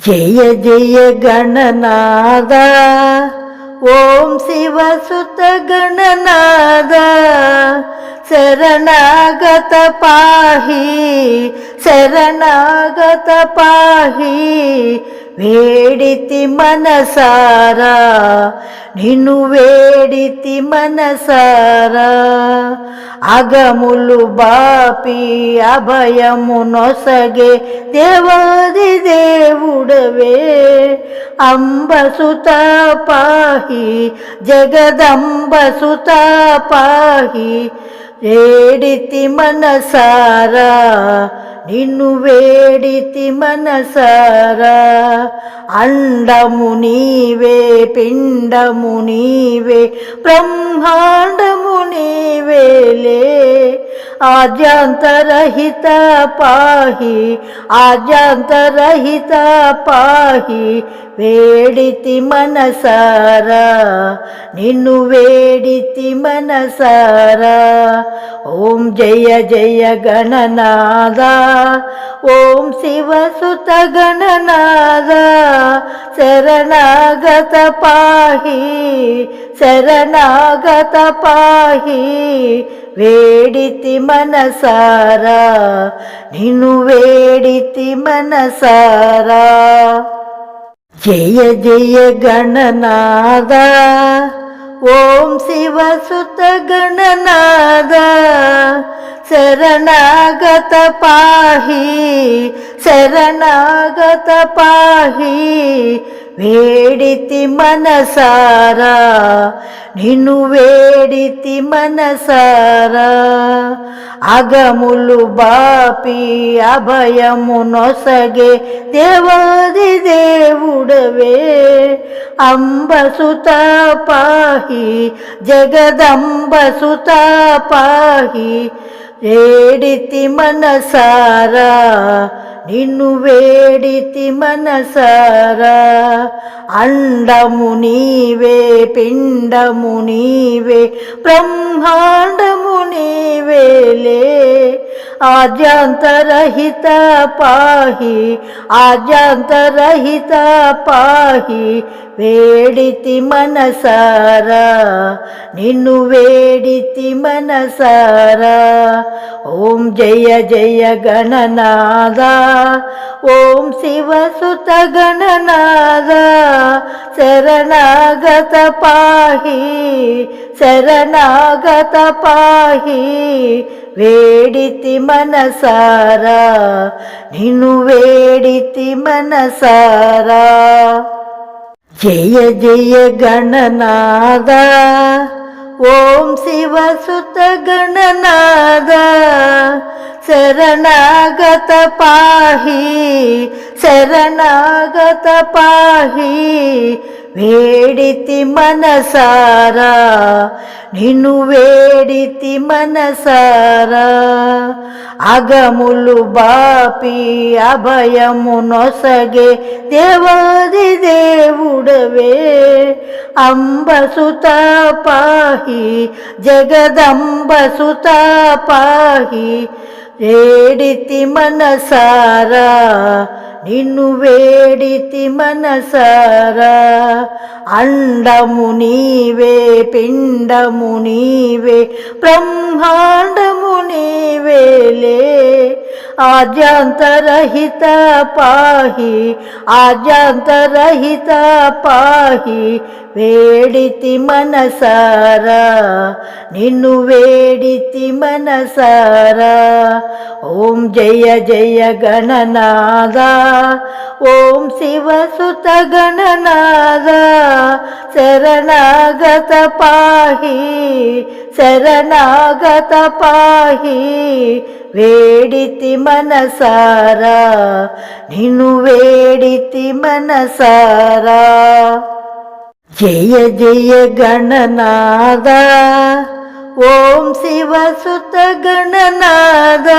జయ జయ గణనాద ఓం శివసుత గణనాద శరణాగత పాహి శరణాగత పాహి వేడితి మనసారా నిన్ను వేడితి మనసారా అగములు బాపి అభయము నొసగే దేవాది దేవుడవే అంబసుత పాహి జగదంబసుత పాహి వేడితి మనసారా నిన్ను వేడితి మనసారా అండము నీవే పిండము నీవే బ్రహ్మాండము నీవేలే ఆద్యాంతరహిత పాహి ఆద్యాంతరహిత పాహి వేడితి మనసారా నిన్ను వేడితి మనసారా ఓం జయ జయ గణనాద ఓం శివసుత గణనాద శరణాగత పాహి శరణాగత పాహి వేడితి మనసారా నిన్ను వేడితి మనసారా జయ జయ గణనాద ఓం శివసుత గణనాద శరణాగత పాహి శరణాగత పాహి వేడితి మనసారా నిన్ను వేడితి మనసారా అగములు బాపి అభయము నొసగే దేవాది దేవుడవే అంబసుత పాహి జగదంబసుత పాహి వేడితి మనసారా నిన్ను వేడితి మనసారా అండము నీవే పిండము నీవే బ్రహ్మాండము నీవేలే ఆద్యాంతరహిత పాహి ఆద్యాంతరహిత పాహి వేడితి మనసారా నిన్ను వేడితి మనసారా ఓం జయ జయ గణనాద ఓం శివసుత గణనాద శరణాగత పాహి శరణాగత పాహి వేడితి మనసారా నిన్ను వేడితి మనసారా జయ జయ గణనాద ఓం శివసుత గణనాద శరణాగత పాహి శరణాగత పాహి వేడితి మనసారా నిన్ను వేడితి మనసారా అగములు బాపి అభయము నొసగే దేవాది దేవుడవే అంబసుత పాహి జగదంబసుత పాహి వేడితి మనసారా నిన్ను వేడితి మనసారా అండము నీవే పిండము నీవే బ్రహ్మాండము నీవేలే ఆద్యాంతరహిత పాహి ఆద్యాంతరహిత పాహి వేడితి మనసారా నిన్ను వేడితి మనసారా ఓం జయ జయ గణనాద ఓం శివసుత గణనాద శరణాగత పాహి శరణాగత పాహి వేడితి మనసారా నిన్ను వేడితి మనసారా జయ జయ గణనాద ఓం శివసుత గణనాద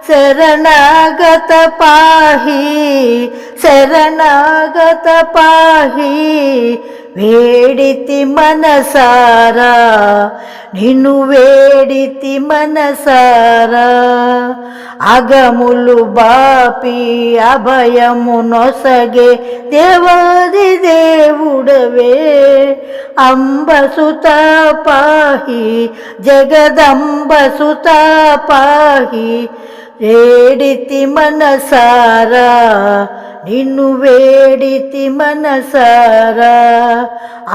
శరణాగత పాహి శరణాగత పాహి వేడితి మనసారా నిన్ను వేడితి మనసారా అగములు బాపి అభయము నొసగే దేవాది దేవుడవే అంబసుత పాహి జగదంబసుత పాహి వేడితి మనసారా నిన్ను వేడితి మనసారా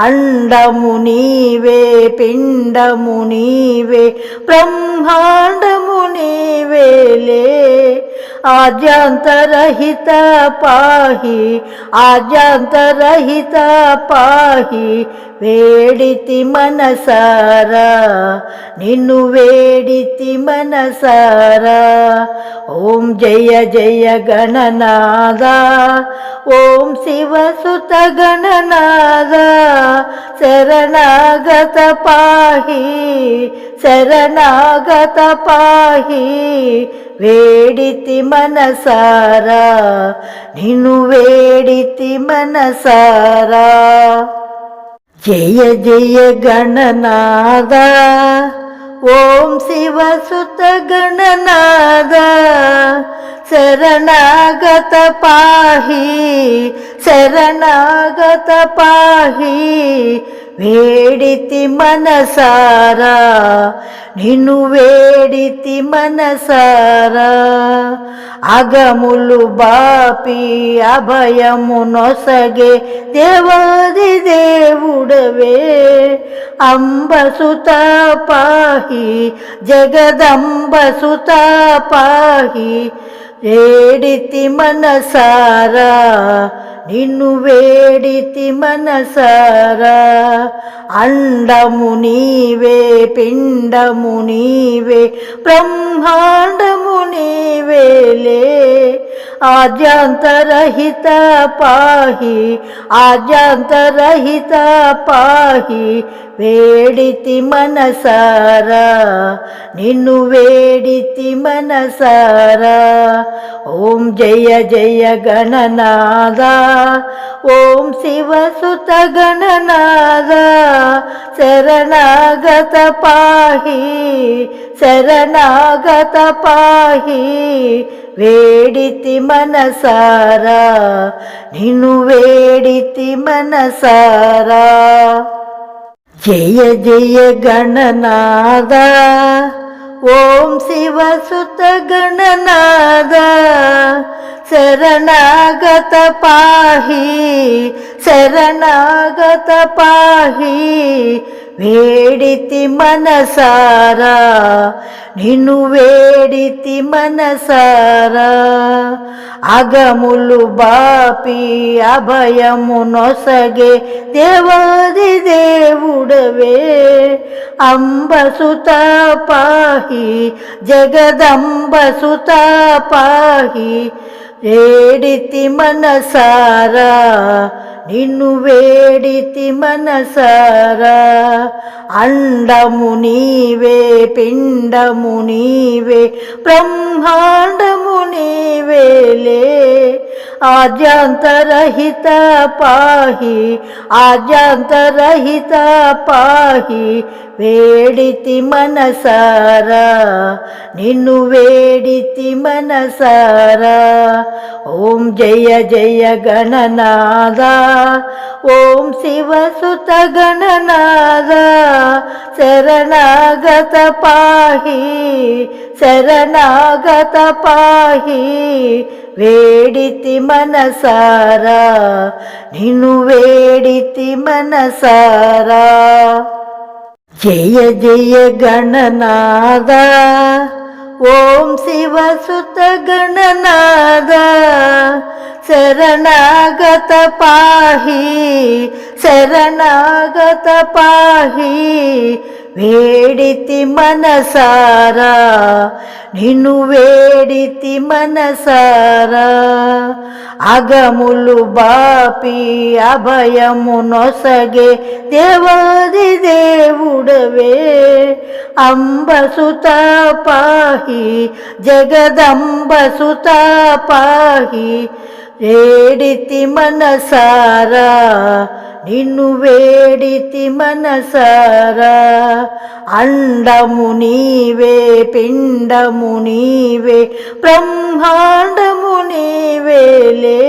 అండము నీవే పిండము నీవే బ్రహ్మాండము నీవేలే ఆద్యాంతరహిత పాహి ఆద్యాంతరహిత పాహి వేడితి మనసారా నిన్ను వేడితి మనసారా ఓం జయ జయ గణనాద ఓం శివసుత గణనాద శరణాగత పాహి శరణాగత పాహి వేడితి మనసారా నిన్ను వేడితి మనసారా జయ జయ గణనాద ఓం శివసుత గణనాద శరణాగత పాహి శరణాగత పాహి వేడితి మనసారా నిన్ను వేడితి మనసారా అగములు బాపి అభయము నొసగే దేవాది దేవుడవే అంబసుత పాహి జగదంబసుత పాహి వేడితి మనసారా నిన్ను వేడితి మనసారా అండము నీవే పిండము నీవే బ్రహ్మాండము నీవేలే ఆద్యాంతరహిత పాహి ఆద్యాంతరహిత పాహి వేడితి మనసారా నిన్ను వేడితి మనసారా ఓం జయ జయ గణనాద ఓం శివసుత గణనాద శరణాగత పాహి శరణాగత పాహి వేడితి మనసారా నిన్ను వేడితి మనసారా జయ జయ గణనాద ఓం శివసుత గణనాద శరణాగత పాహి శరణాగత పాహి వేడితి మనసారా నిన్ను వేడితి మనసారా అగములు బాపి అభయము నొసగే దేవాది దేవుడవే అంబసుత పాహి జగదంబసుత పాహి వేడితి మనసారా నిన్ను వేడితి మనసారా అండము నీవే పిండము నీవే బ్రహ్మాండము నీవేలే ఆద్యాంతరహిత పాహి ఆద్యాంతరహిత పాహి వేడితి మనసారా నిన్ను వేడితి మనసారా ఓం జయ జయ గణనాద ఓం శివసుత గణనాద శరణాగత పాహి శరణాగత పాహి వేడితి మనసారా నిన్ను వేడితి మనసారా జయ జయ గణనాద ఓం శివసుత గణనాద శరణాగత పాహి శరణాగత పాహి వేడితి మనసారా నిన్ను వేడితి మనసారా అగములు బాపి అభయము నొసగే దేవాది దేవుడవే అంబసుత పాహి జగదంబసుత పాహి వేడితి మనసారా నిన్ను వేడితి మనసారా అండము నీవే పిండము నీవే బ్రహ్మాండము నీవేలే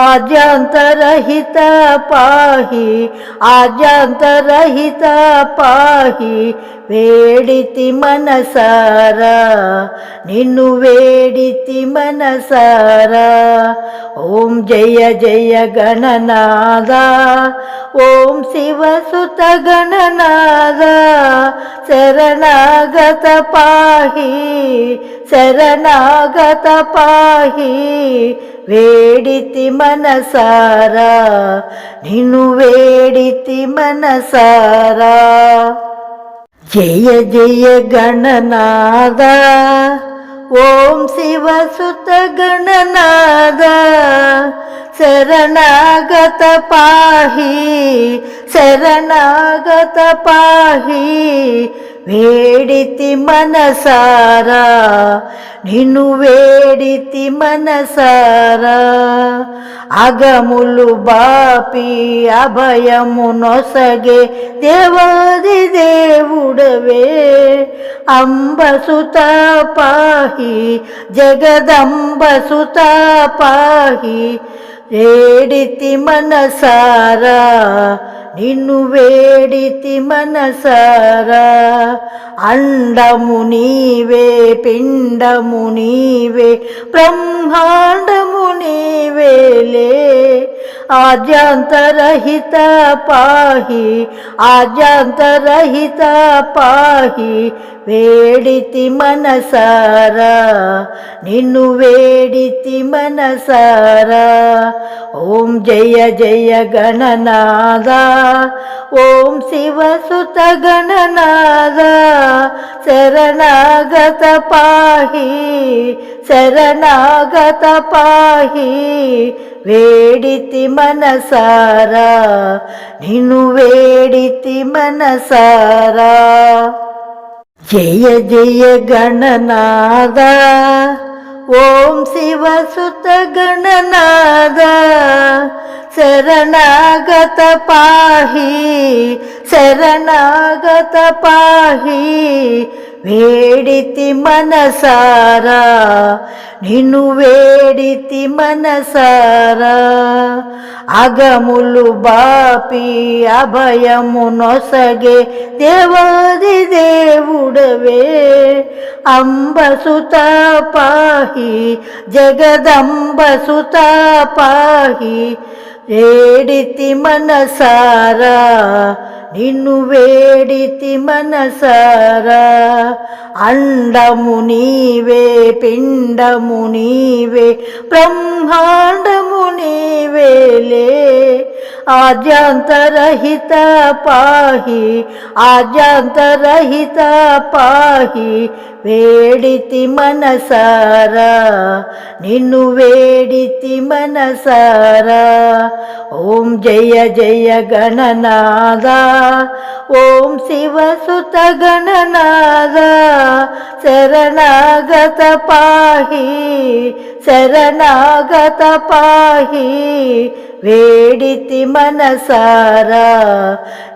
ఆద్యాంతరహిత పాహి ఆద్యాంతరహిత పాహి వేడితి మనసారా నిన్ను వేడితి మనసారా ఓం జయ జయ గణనాద ఓం శివసుత గణనాద శరణాగత పాహి శరణాగత పాహి వేడితి మనసారా నిన్ను వేడితి మనసారా జయ జయ గణనాద ఓం శివసుత గణనాద శరణాగత పాహి శరణాగత పాహి వేడితి మనసారా నిన్ను వేడితి మనసారా అగములు బాపి అభయము నొసగే దేవాది దేవుడవే అంబసుత పాహి జగదంబసుత పాహి వేడితి మనసారా నిన్ను వేడితి మనసారా అండము నీవే పిండము నీవే బ్రహ్మాండము నీవేలే ఆద్యాంతరహిత పాహి ఆద్యాంతరహిత పాహి వేడితి మనసారా నిన్ను వేడితి మనసారా ఓం జయ జయ గణనాద ఓం శివసుత గణనాద శరణాగత పాహి శరణాగత పాహి వేడితి మనసారా నిన్ను వేడితి మనసారా జయ జయ గణనాద ఓం శివసుత గణనాద శరణాగత పాహి శరణాగత పాహి వేడితి మనసారా నిన్ను వేడితి మనసారా అగములు బాపి అభయము నొసగే దేవాది దేవుడవే అంబసుత పాహి జగదంబసుత పాహి వేడితి మనసారా నిన్ను వేడితి మనసారా అండము నీవే పిండము నీవే బ్రహ్మాండము నీవేలే ఆద్యాంతరహిత పాహి ఆద్యాంతరహిత పాహి వేడితి మనసారా నిన్ను వేడితి మనసారా ఓం జయ జయ గణనాద ఓం శివసుత గణనాద శరణాగత పాహి శరణాగత పాహి వేడితి మనసారా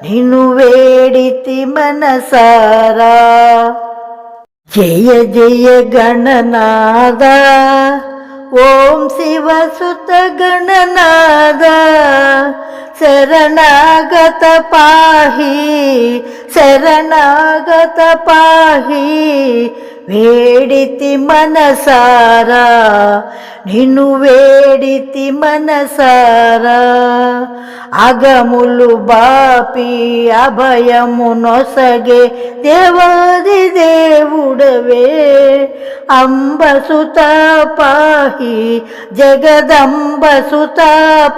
నిన్ను వేడితి మనసారా జయ జయ గణనాద ఓం శివసుత గణనాద శరణాగత పాహి శరణాగత పాహి వేడితి మనసారా నిన్ను వేడితి మనసారా అగములు బాపి అభయము నొసగే దేవాది దేవుడవే అంబసుత పాహి జగదంబసుత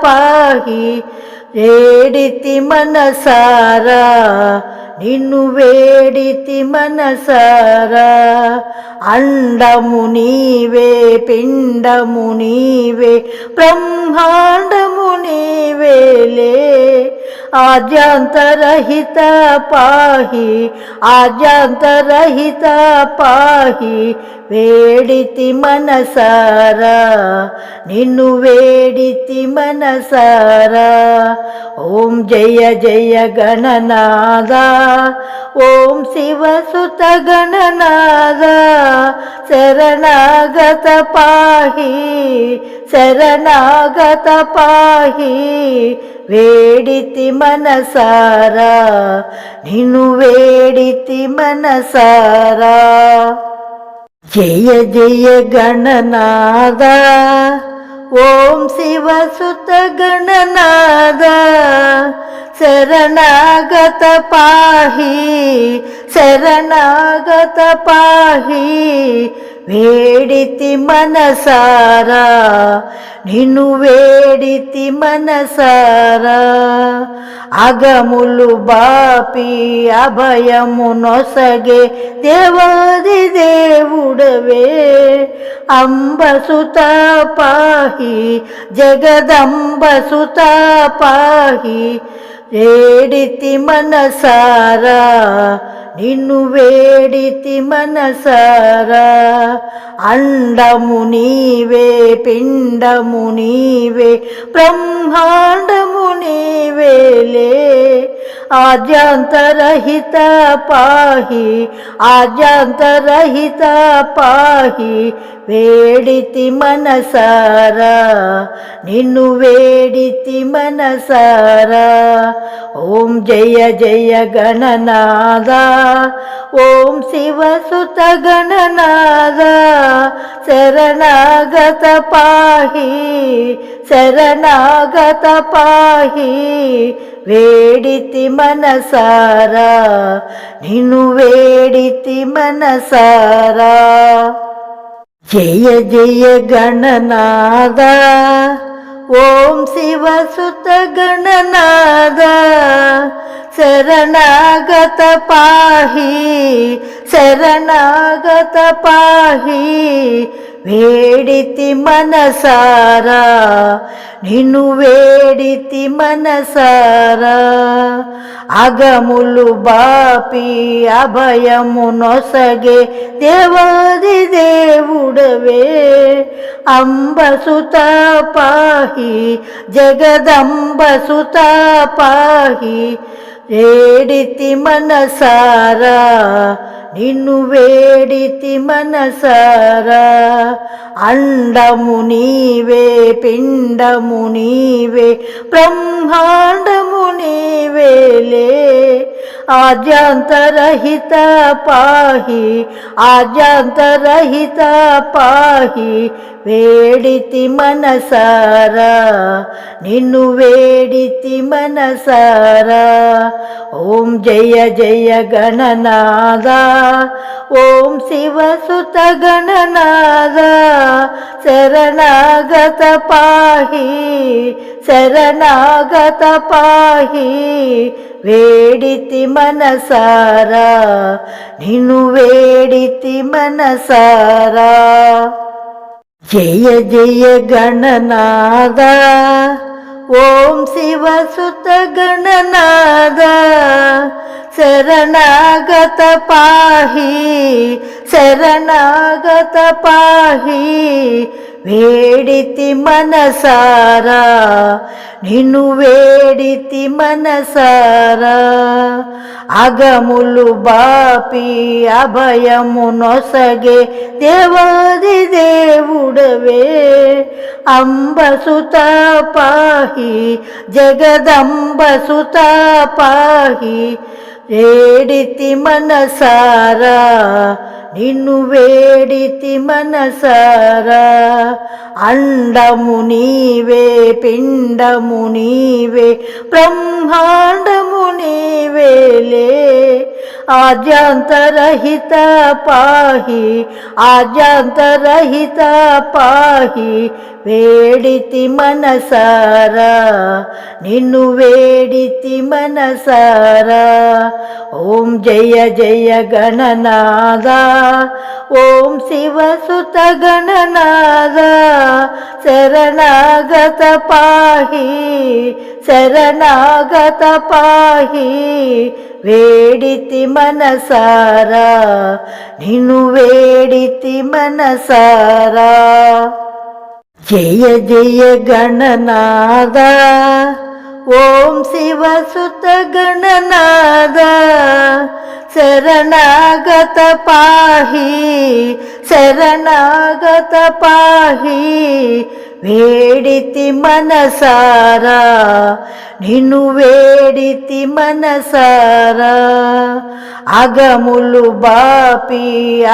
పాహి వేడితి మనసారా నిన్ను వేడితి మనసారా. అండము నీవే, పిండము నీవే, బ్రహ్మాండము నీవేలే. ఆద్యాంతరహిత పాహి, ఆద్యాంతరహిత పాహి, వేడితి మనసారా, నిన్ను వేడితి మనసారా. ఓం జయ జయ గణనాద, ఓం శివసుత గణనాద, శరణాగత పాహి, శరణాగత పాహి, వేడితి మనసారా, నిన్ను వేడితి మనసారా. జయ జయ గణనాద, ఓం శివసుత గణనాద, శరణాగత పాహి, శరణాగత పాహి, వేడితి మనసారా, నిన్ను వేడితి మనసారా. అగములు బాపి అభయము నొసగే దేవాది దేవుడవే. అంబసుత పాహి, జగదంబసుత పాహి, వేడితి మనసారా, నిన్ను వేడితి మనసారా. అండము నీవే, పిండము నీవే, బ్రహ్మాండము నీవేలే. ఆద్యాంతరహిత పాహి, ఆద్యాంతరహిత పాహి, వేడితి మనసారా, నిన్ను వేడితి మనసారా. ఓం జయ జయ గణనాద, ఓం శివసుత గణనాద, శరణాగత పాహి, శరణాగత పాహి, వేడితి మనసారా, నిన్ను వేడితి మనసారా. జయ జయ గణనాద, ఓం శివసుత గణనాద, శరణాగత పాహి, శరణాగత పాహి, వేడితి మనసారా, నిన్ను వేడితి మనసారా. అగములు బాపి అభయము నొసగే దేవాది దేవుడవే. అంబసుత పాహి, జగదంబసుత పాహి, వేడితి మనసారా, నిన్ను వేడితి మనసారా. అండము నీవే, పిండము నీవే, బ్రహ్మాండము నీవేలే. ఆద్యాంతరహిత పాహి, ఆద్యాంతరహిత పాహి, వేడితి మనసారా, నిన్ను వేడితి మనసారా. ఓం జయ జయ గణనాద, ఓం శివసుత గణనాద, శరణాగత పాహి, శరణాగత పాహి, వేడితి మనసారా, నిన్ను వేడితి మనసారా. జయ జయ గణనాద, ఓం శివసుత గణనాద, శరణాగత పాహి, శరణాగత పాహి, వేడితి మనసారా, నిన్ను వేడితి మనసారా. అగములు బాపి అభయము నొసగే దేవాది దేవుడవే. అంబసుత పాహి, జగదంబసుత పాహి, వేడితి మనసారా, నిన్ను వేడితి మనసారా. అండము నీవే, పిండము నీవే, బ్రహ్మాండము నీవేలే. ఆద్యాంతరహిత పాహి, ఆద్యాంతరహిత పాహి, వేడితి మనసారా, నిన్ను వేడితి మనసారా. ఓం జయ జయ గణనాద, ఓం శివసుత గణనాద, శరణాగత పాహి, శరణాగత పాహి, వేడితి మనసారా, నిన్ను వేడితి మనసారా. జయ జయ గణనాద, ఓం శివసుత గణనాద, శరణాగత పాహి, శరణాగత పాహి, వేడితి మనసారా, నిన్ను వేడితి మనసారా. అగములు బాపి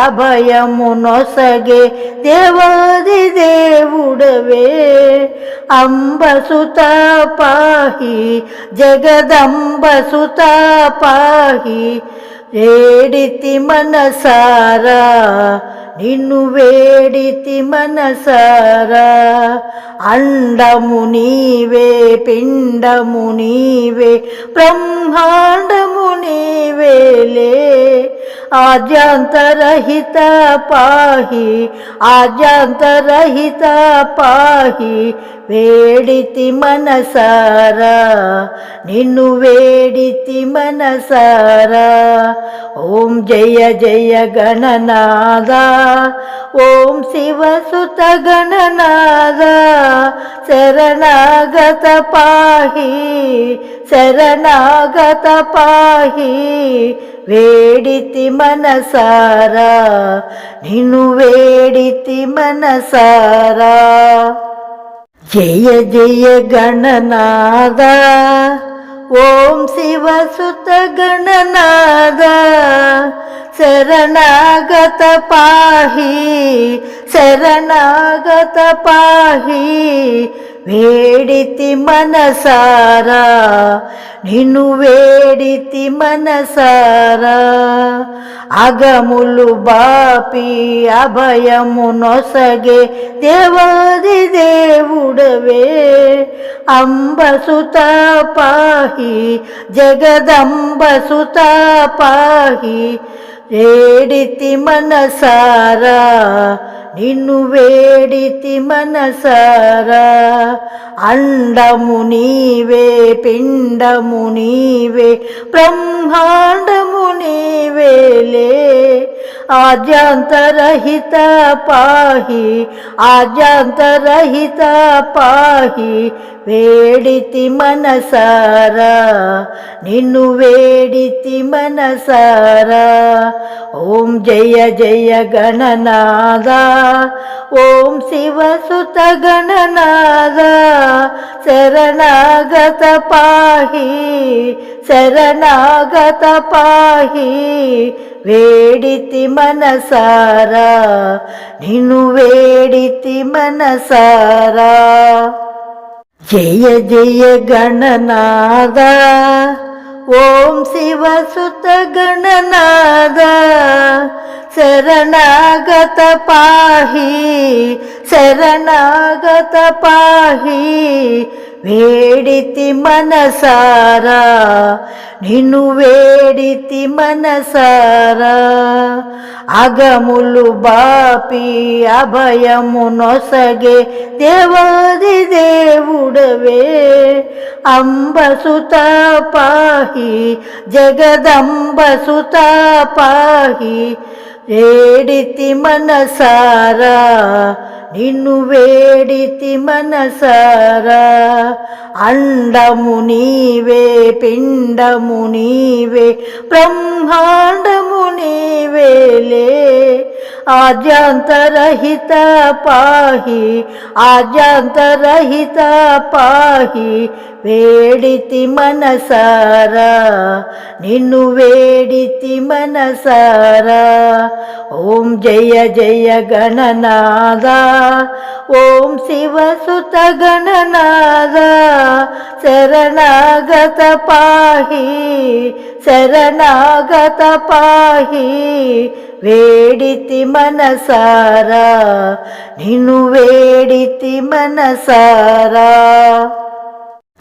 అభయము నొసగే దేవాది దేవుడవే. అంబసుత పాహి, జగదంబసుత పాహి, వేడితి మనసారా, నిన్ను వేడితి మనసారా. అండము నీవే, పిండము నీవే, బ్రహ్మాండము నీవేలే. ఆద్యాంతరహిత పాహి, ఆద్యాంతరహిత పాహి, వేడితి మనసారా, నిన్ను వేడితి మనసారా. ఓం జయ జయ గణనాద, ఓం శివసుత గణనాద, శరణాగత పాహి, శరణాగత పాహి, వేడితి మనసారా, నిన్ను వేడితి మనసారా. జయ జయ గణనాద, ఓం శివసుత గణనాద, శరణాగత పాహి, శరణాగత పాహి, వేడితి మనసారా, నిన్ను వేడితి మనసారా. అగములు బాపి అభయము నొసగే దేవాది దేవుడవే. అంబసుత పాహి, జగదంబసుత పాహి, వేడితి మనసారా, నిన్ను వేడితి మనసారా. అండము నీవే, పిండము నీవే, బ్రహ్మాండము నీవేలే. ఆద్యాంతరహిత పాహి, ఆద్యాంతరహిత పాహి, వేడితి మనసారా, నిన్ను వేడితి మనసారా. ఓం జయ జయ గణనాద, ఓం శివసుత గణనాద, శరణాగత పాహి, శరణాగత పాహి, వేడితి మనసారా, నిన్ను వేడితి మనసారా. జయ జయ గణనాద, ఓం శివసుత గణనాద, శరణాగత పాహి, శరణాగత పాహి, వేడితి మనసారా, నిన్ను వేడితి మనసారా. అగములు బాపి అభయము నొసగే దేవాది దేవుడవే. అంబసుత పాహి, జగదంబసుత పాహి, వేడితి మనసారా, నిన్ను వేడితి మనసారా. అండము నీవే, పిండము నీవే, బ్రహ్మాండము నీవేలే. ఆద్యాంతరహిత పాహి ఆద్యాంతరహిత పాహి వేడితి మనసారా నిన్ను వేడితి మనసారా ఓం జయ జయ గణనాద ఓం శివసుత గణనాద శరణాగత పాహి శరణాగత పాహి వేడితి మనసారా నిన్ను వేడితి మనసారా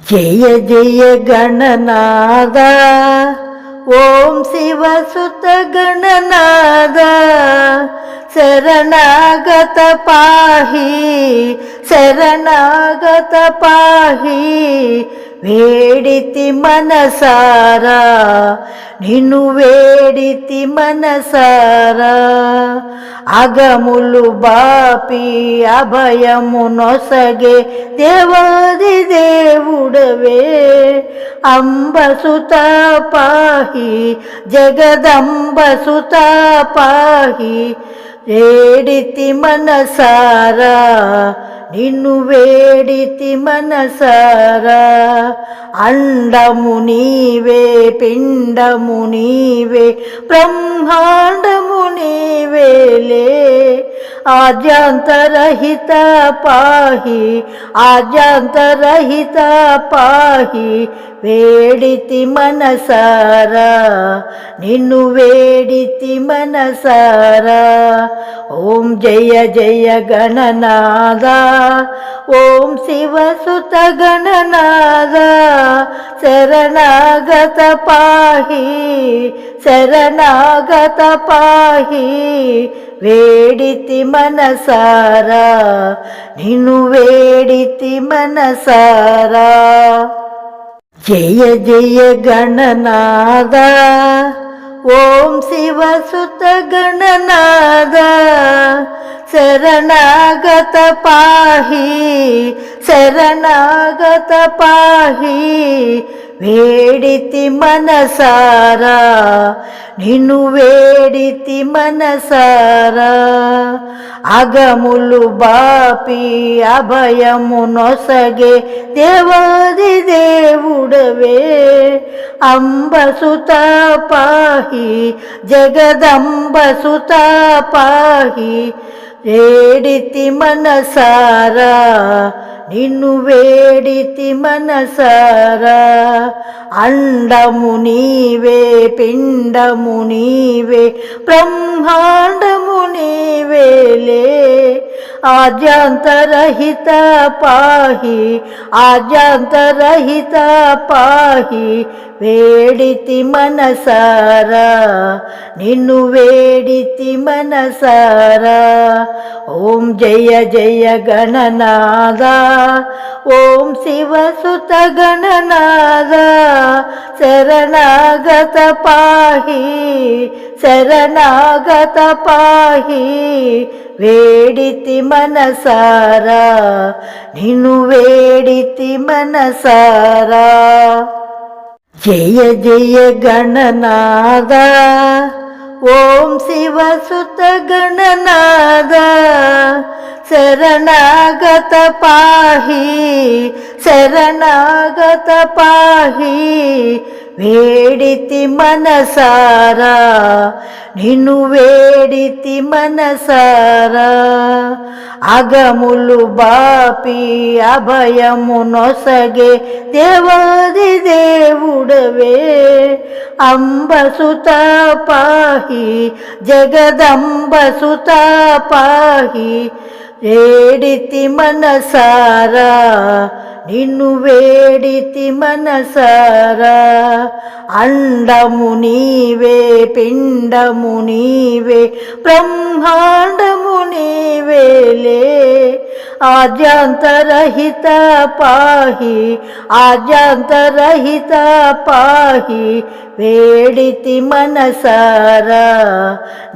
జయ జయ గణనాద ఓం శివసుత గణనాద శరణాగత పాహి శరణాగత పాహి వేడితి మనసారా నిన్ను వేడితి మనసారా అగములు బాపి అభయము నొసగే దేవాది దేవుడవే అంబసుత పాహి జగదంబసుత పాహి వేడితి మనసారా నిన్ను వేడితి మనసారా అండము నీవే పిండము నీవే బ్రహ్మాండము నీవేలే ఆద్యాంతరహిత పాహి ఆద్యాంతరహిత పాహి వేడితి మనసారా నిన్ను వేడితి మనసారా ఓం జయ జయ గణనాద ఓం శివసుత గణనాద శరణాగత పాహి శరణాగత పాహి వేడితి మనసారా నిన్ను వేడితి మనసారా జయ జయ గణనాద ఓం శివసుత గణనాద శరణాగత పాహి శరణాగత పాహి వేడితి మనసారా నిన్ను వేడితి మనసారా అగములు బాపి అభయము నొసగే దేవాది దేవుడవే అంబసుత పాహి జగదంబసుత పాహి వేడితి మనసారా నిన్ను వేడితి మనసారా అండము నీవే పిండము నీవే బ్రహ్మాండము నీవేలే ఆద్యాంతరహిత పాహి ఆద్యాంతరహిత పాహి వేడితి మనసారా నిన్ను వేడితి మనసారా ఓం జయ జయ గణనాద ఓం శివసుత గణనాద శరణాగత పాహి శరణాగత పాహి వేడితి మనసారా నిన్ను వేడితి మనసారా జయ జయ గణనాద ఓం శివసుత గణనాద శరణాగత పాహి శరణాగత పాహి వేడితి మనసారా నిన్ను వేడితి మనసారా అగములు బాపి అభయము నొసగే దేవాది దేవుడవే అంబసుత పాహి జగదంబసుత పాహి వేడితి మనసారా నిన్ను వేడితి మనసారా అండము నీవే పిండము నీవే బ్రహ్మాండము నీవేలే ఆద్యాంతరహిత పాహి ఆద్యాంతరహిత పాహి వేడితి మనసారా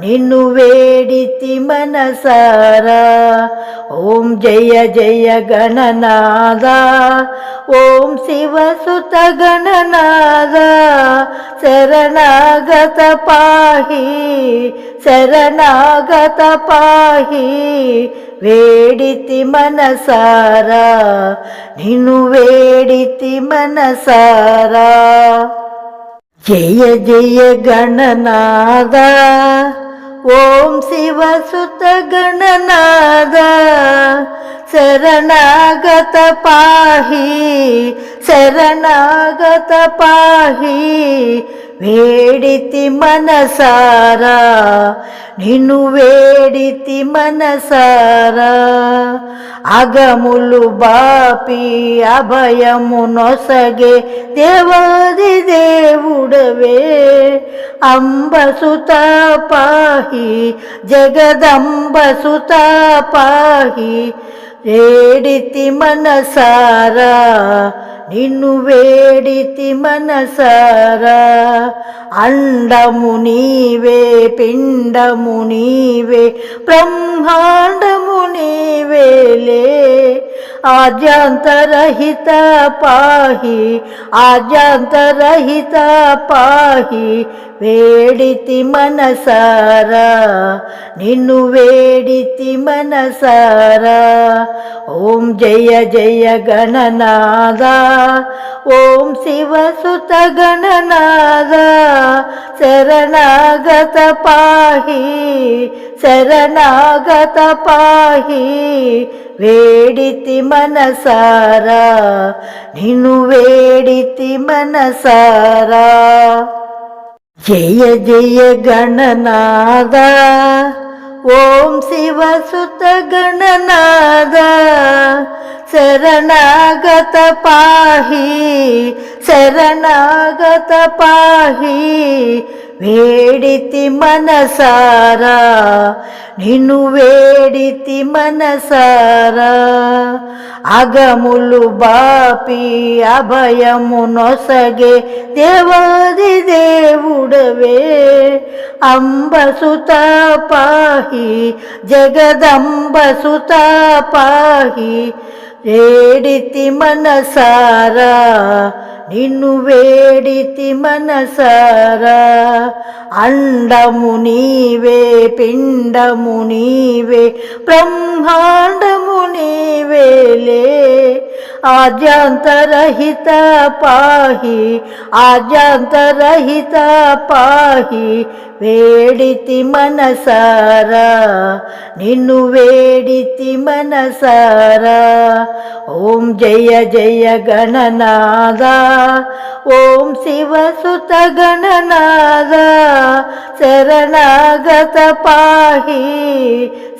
నిన్ను వేడితి మనసారా ఓం జయ జయ గణనాద ఓం శివసుత గణనాద శరణాగత పాహి శరణాగత పాహి వేడితి మనసారా నిన్ను వేడితి మనసారా జయ జయ గణనాద ఓం శివసుత గణనాద శరణాగత పాహి శరణాగత పాహి వేడితి మనసారా నిన్ను వేడితి మనసారా అగములు బాపి అభయము నొసగే దేవాది దేవుడవే అంబసుత పాహి జగదంబసుత పాహి వేడితి మనసారా నిన్ను వేడితి మనసారా అండము నీవే పిండము నీవే బ్రహ్మాండము నీవేలే ఆద్యాంతరహిత పాహి ఆద్యాంతరహిత పాహి వేడితి మనసారా నిన్ను వేడితి మనసారా ఓం జయ జయ గణనాద ఓం శివసుత గణనాద శరణాగత పాహి శరణాగత పాహి వేడితి మనసారా నిన్ను వేడితి మనసారా జయ జయ గణనాద ఓం శివసుత గణనాద శరణాగత పాహి శరణాగత పాహి వేడితి మనసారా నిన్ను వేడితి మనసారా అగములు బాపి అభయము నొసగే దేవాది దేవుడవే అంబసుత పాహి జగదంబసుత పాహి వేడితి మనసారా నిన్ను వేడితి మనసారా అండము నీవే పిండము నీవే బ్రహ్మాండము నీవేలే ఆద్యాంతరహిత పాహి ఆద్యాంతరహిత పాహి వేడితి మనసారా నిన్ను వేడితి మనసారా ఓం జయ జయ గణనాద ఓం శివసుత గణనాద శరణాగత పాహి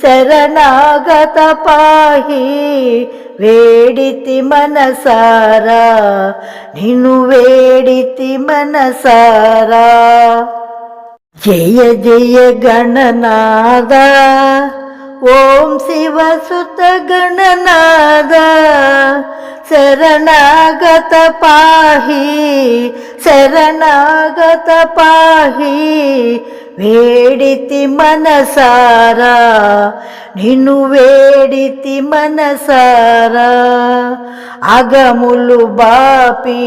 శరణాగత పాహి వేడితి మనసారా నిన్ను వేడితి మనసారా జయ జయ గణనాద ఓం శివసుత గణనాద శరణాగత పాహి శరణాగత పాహి వేడితి మనసారా నిన్ను వేడితి మనసారా అగములు బాపి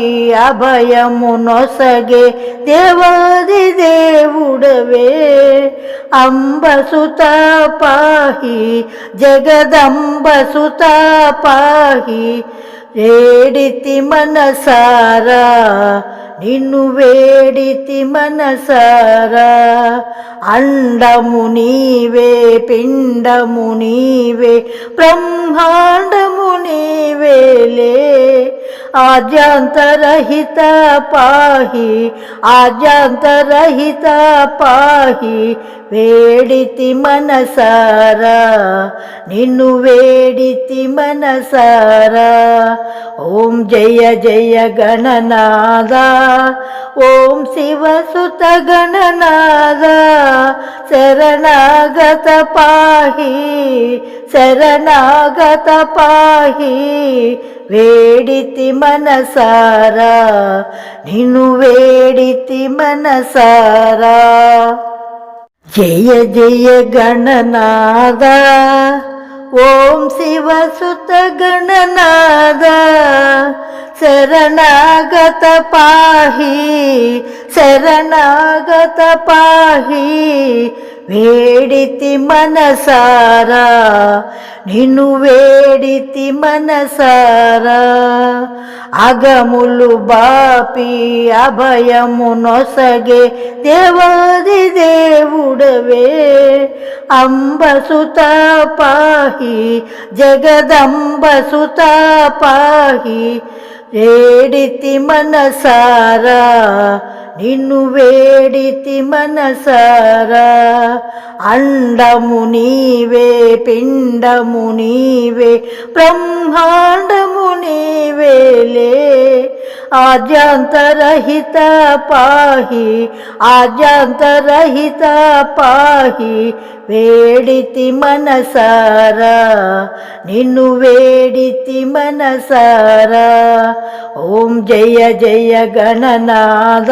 అభయము నొసగే దేవాది దేవుడవే అంబసుత పాహి జగదంబసుత పాహి వేడితి మనసారా నిన్ను వేడితి మనసారా అండము నీవే పిండము నీవే బ్రహ్మాండము నీవేలే ఆద్యాంతరహిత పాహి ఆద్యాంతరహిత పాహి వేడితి మనసారా నిన్ను వేడితి మనసారా ఓం జయ జయ గణనాద ఓం శివసుత గణనాద శరణాగత పాహి శరణాగత పాహి వేడితి మనసారా నిన్ను వేడితి మనసారా జయ జయ గణనాద ఓం శివసుత గణనాద శరణాగత పాహి శరణాగత పాహి వేడితి మనసారా నిన్ను వేడితి మనసారా అగములు బాపి అభయము నొసగే దేవాది దేవుడవే అంబసుత పాహి జగదంబసుత పాహి వేడితి మనసారా నిన్ను వేడితి మనసారా అండము నీవే పిండము నీవే బ్రహ్మాండము నీవేలే ఆద్యాంతరహిత పాహి ఆద్యాంతరహిత పాహి వేడితి మనసారా నిన్ను వేడితి మనసారా ఓం జయ జయ గణనాద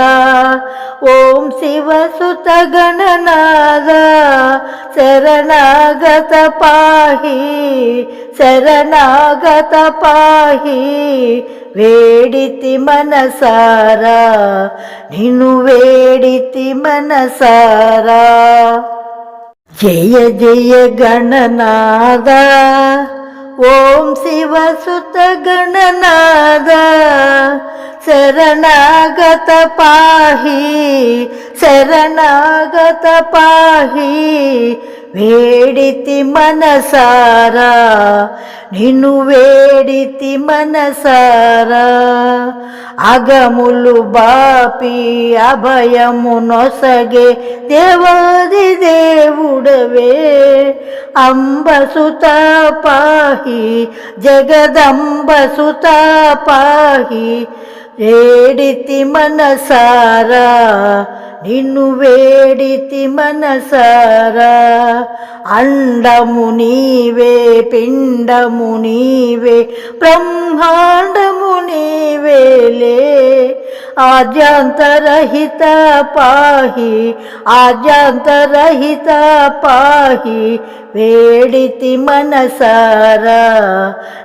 ఓం శివసుత గణనాద శరణాగత పాహి శరణాగత పాహి వేడితి మనసారా నిన్ను వేడితి మనసారా జయ జయ గణనాద ఓం శివసుత గణనాద శరణాగత పాహి శరణాగత పాహి వేడితి మనసారా నిన్ను వేడితి మనసారా అగములు బాపి అభయము నొసగే దేవాది దేవుడవే అంబసుత పాహి జగదంబసుత పాహి వేడితి మనసారా నిన్ను వేడితి మనసారా అండము నీవే పిండము నీవే బ్రహ్మాండము నీవేలే ఆద్యాంతరహిత పాహి ఆద్యాంతరహిత పాహి వేడితి మనసారా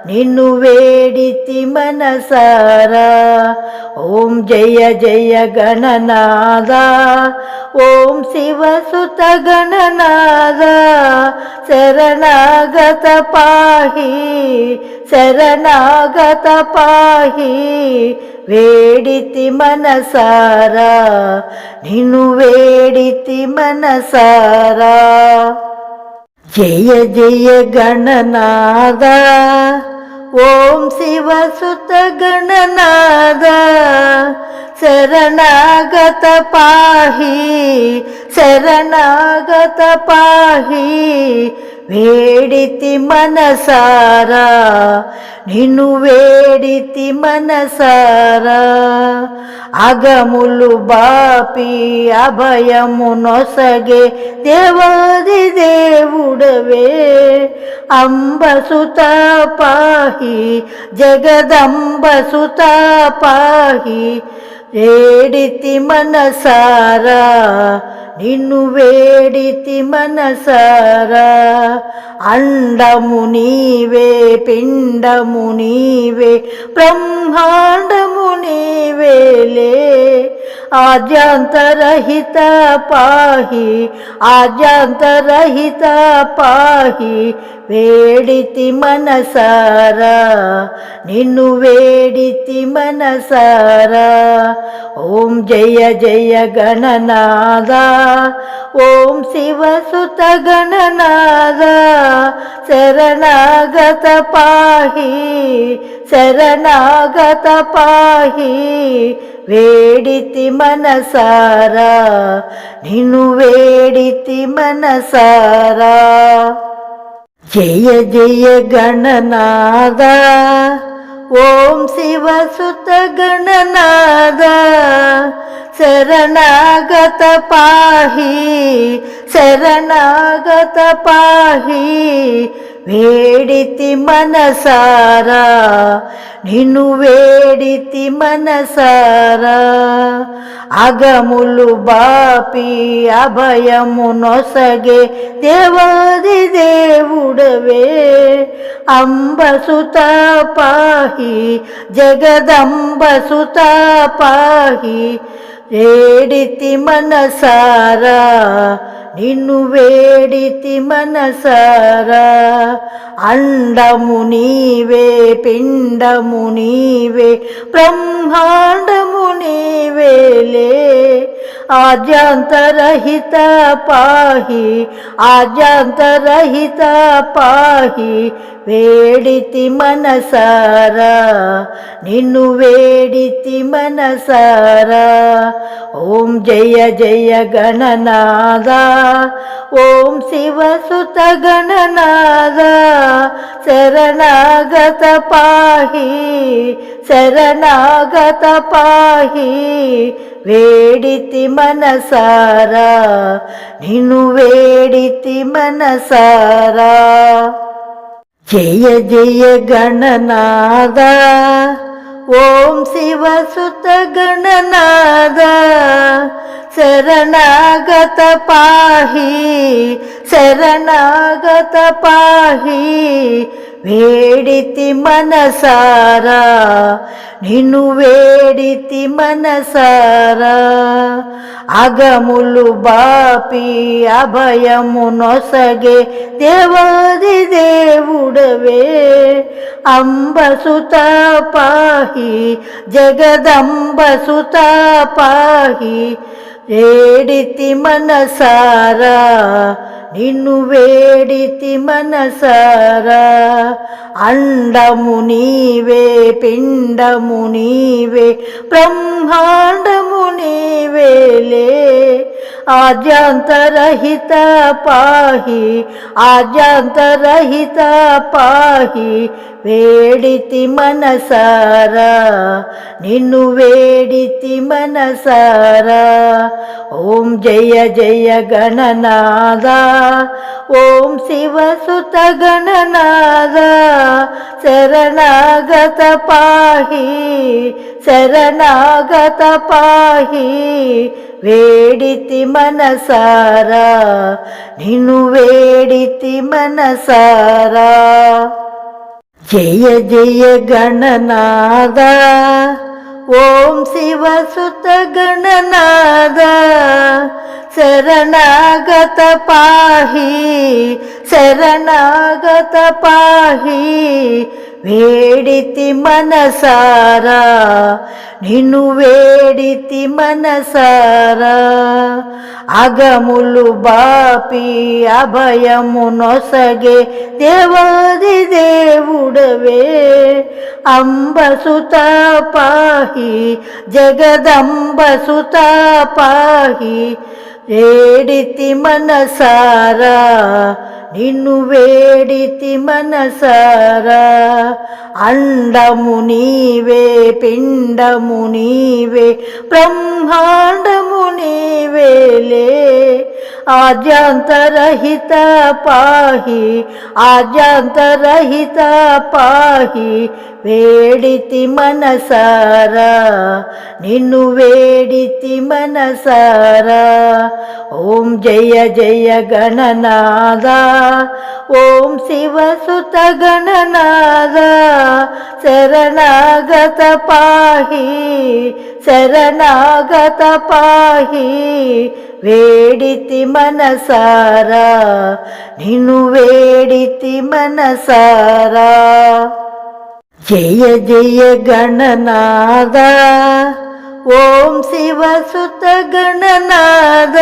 నిన్ను వేడితి మనసారా ఓం జయ జయ గణనాద ఓం శివసుత గణనాద శరణాగత పాహి శరణాగత పాహి వేడితి మనసారా నిన్ను వేడితి మనసారా జయ జయ గణనాద ఓం శివసుత గణనాద శరణాగత పాహి శరణాగత పాహి వేడితి మనసారా నిన్ను వేడితి మనసారా అగములు బాపి అభయము నొసగే దేవాది దేవుడవే అంబసుత పాహి జగదంబసుత పాహి వేడితి మనసారా నిన్ను వేడితి మనసారా అండము నీవే పిండము నీవే బ్రహ్మాండము నీవేలే ఆద్యాంతరహిత పాహి ఆద్యాంతరహిత పాహి వేడితి మనసారా నిన్ను వేడితి మనసారా. ఓం జయ జయ గణనాద ఓం శివసుత గణనాద శరణాగత పాహి శరణాగత పాహి. వేడితి మనసారా నిన్ను వేడితి మనసారా. జయ జయ గణనాద ఓం శివసుత గణనాద శరణాగత పాహి శరణాగత పాహి. వేడితి మనసారా నిన్ను వేడితి మనసారా. అగములు బాపి అభయము నొసగే దేవాది దేవుడవే అంబసుత పాహి జగదంబసుత పాహి. వేడితి మనసారా నిన్ను వేడితి మనసారా. అండము నీవే పిండము నీవే బ్రహ్మాండము నీవేలే ఆద్యాంతరహిత పాహి ఆద్యాంతరహిత పాహి. వేడితి మనసారా నిన్ను వేడితి మనసారా. ఓం జయ జయ గణనాద ఓం శివసుత గణనాద శరణాగత పాహి శరణాగత పాహి. వేడితి మనసారా నిన్ను వేడితి మనసారా. జయ జయ గణనాద ఓం శివసుత గణనాద శరణాగత పాహి శరణాగత పాహి. వేడితి మనసారా నిన్ను వేడితి మనసారా. అగములు బాపి అభయము నొసగే దేవాది దేవుడవే అంబసుత పాహి జగదంబసుత పాహి. వేడితి మనసారా నిన్ను వేడితి మనసారా. అండము నీవే పిండము నీవే బ్రహ్మాండము నీవేలే ఆద్యాంతరహిత పాహి ఆద్యాంతరహిత పాహి. వేడితి మనసారా నిన్ను వేడితి మనసారా. ఓం జయ జయ గణనాద ఓం శివసుత గణనాద శరణాగత పాహి శరణాగత పాహి. వేడితి మనసారా నిన్ను వేడితి మనసారా. జయ జయ గణనాద ఓం శివసుత గణనాద శరణాగత పాహి శరణాగత పాహి. వేడితి మనసారా నిన్ను వేడితి మనసారా. అగములు బాపి అభయము నొసగే దేవాది దేవుడవే అంబసుత పాహి జగదంబసుత పాహి. వేడితి మనసారా నిన్ను వేడితి మనసారా. అండము నీవే పిండము నీవే బ్రహ్మాండము నీవేలే ఆద్యాంతరహిత పాహి ఆద్యాంతరహిత పాహి. వేడితి మనసారా నిన్ను వేడితి మనసారా. ఓం జయ జయ గణనాద ఓం శివసుత గణనాద శరణాగత పాహి శరణాగత పాహి వేడితి మనసారా నిన్ను వేడితి మనసారా. జయ జయ గణనాద ఓం శివ సుత గణనాద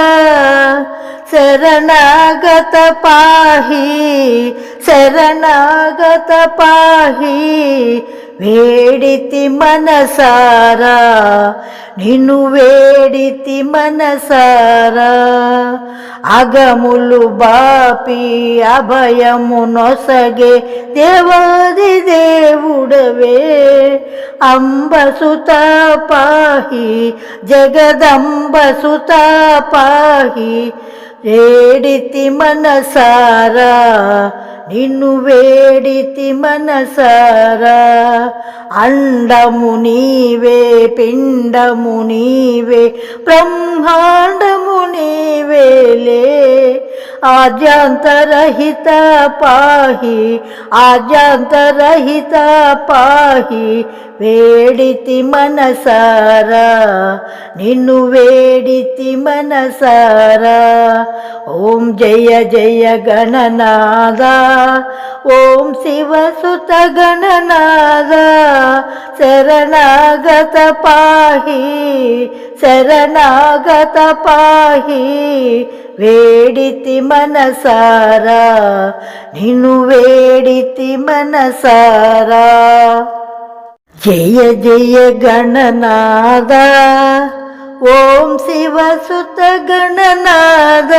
శరణాగత పాహి శరణాగత పాహి వేడితి మనసారా నిన్ను వేడితి మనసారా. అగములు బాపి అభయము నొసగే దేవాది దేవుడవే అంబసుత పాహి జగదంబసుత పాహి వేడితి మనసారా నిన్ను వేడితి మనసారా. అండము నీవే పిండము నీవే బ్రహ్మాండము నీవేలే ఆద్యాంతరహిత పాహి ఆద్యాంతరహిత పాహి వేడితి మనసారా నిన్ను వేడితి మనసారా. ఓం జయ జయ గణనాద ఓం శివ సుత గణనాద శరణాగత పాహి శరణాగత పాహి వేడితి మనసారా నిన్ను వేడితి మనసారా. జయ జయ గణనాద ఓం శివ సుత గణనాద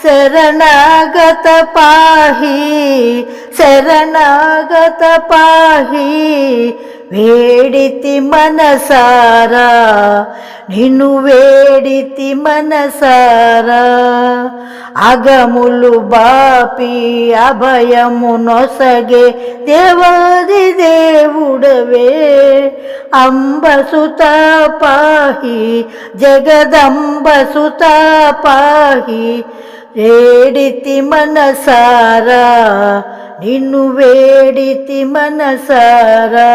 శరణాగత పాహి శరణాగత పాహి వేడితి మనసారా నిన్ను వేడితి మనసారా. అగములు బాపి అభయము నొసగే దేవాది దేవుడవే అంబసుత పాహి జగదంబసుత పాహి వేడితి మనసారా నిన్ను వేడితి మనసారా.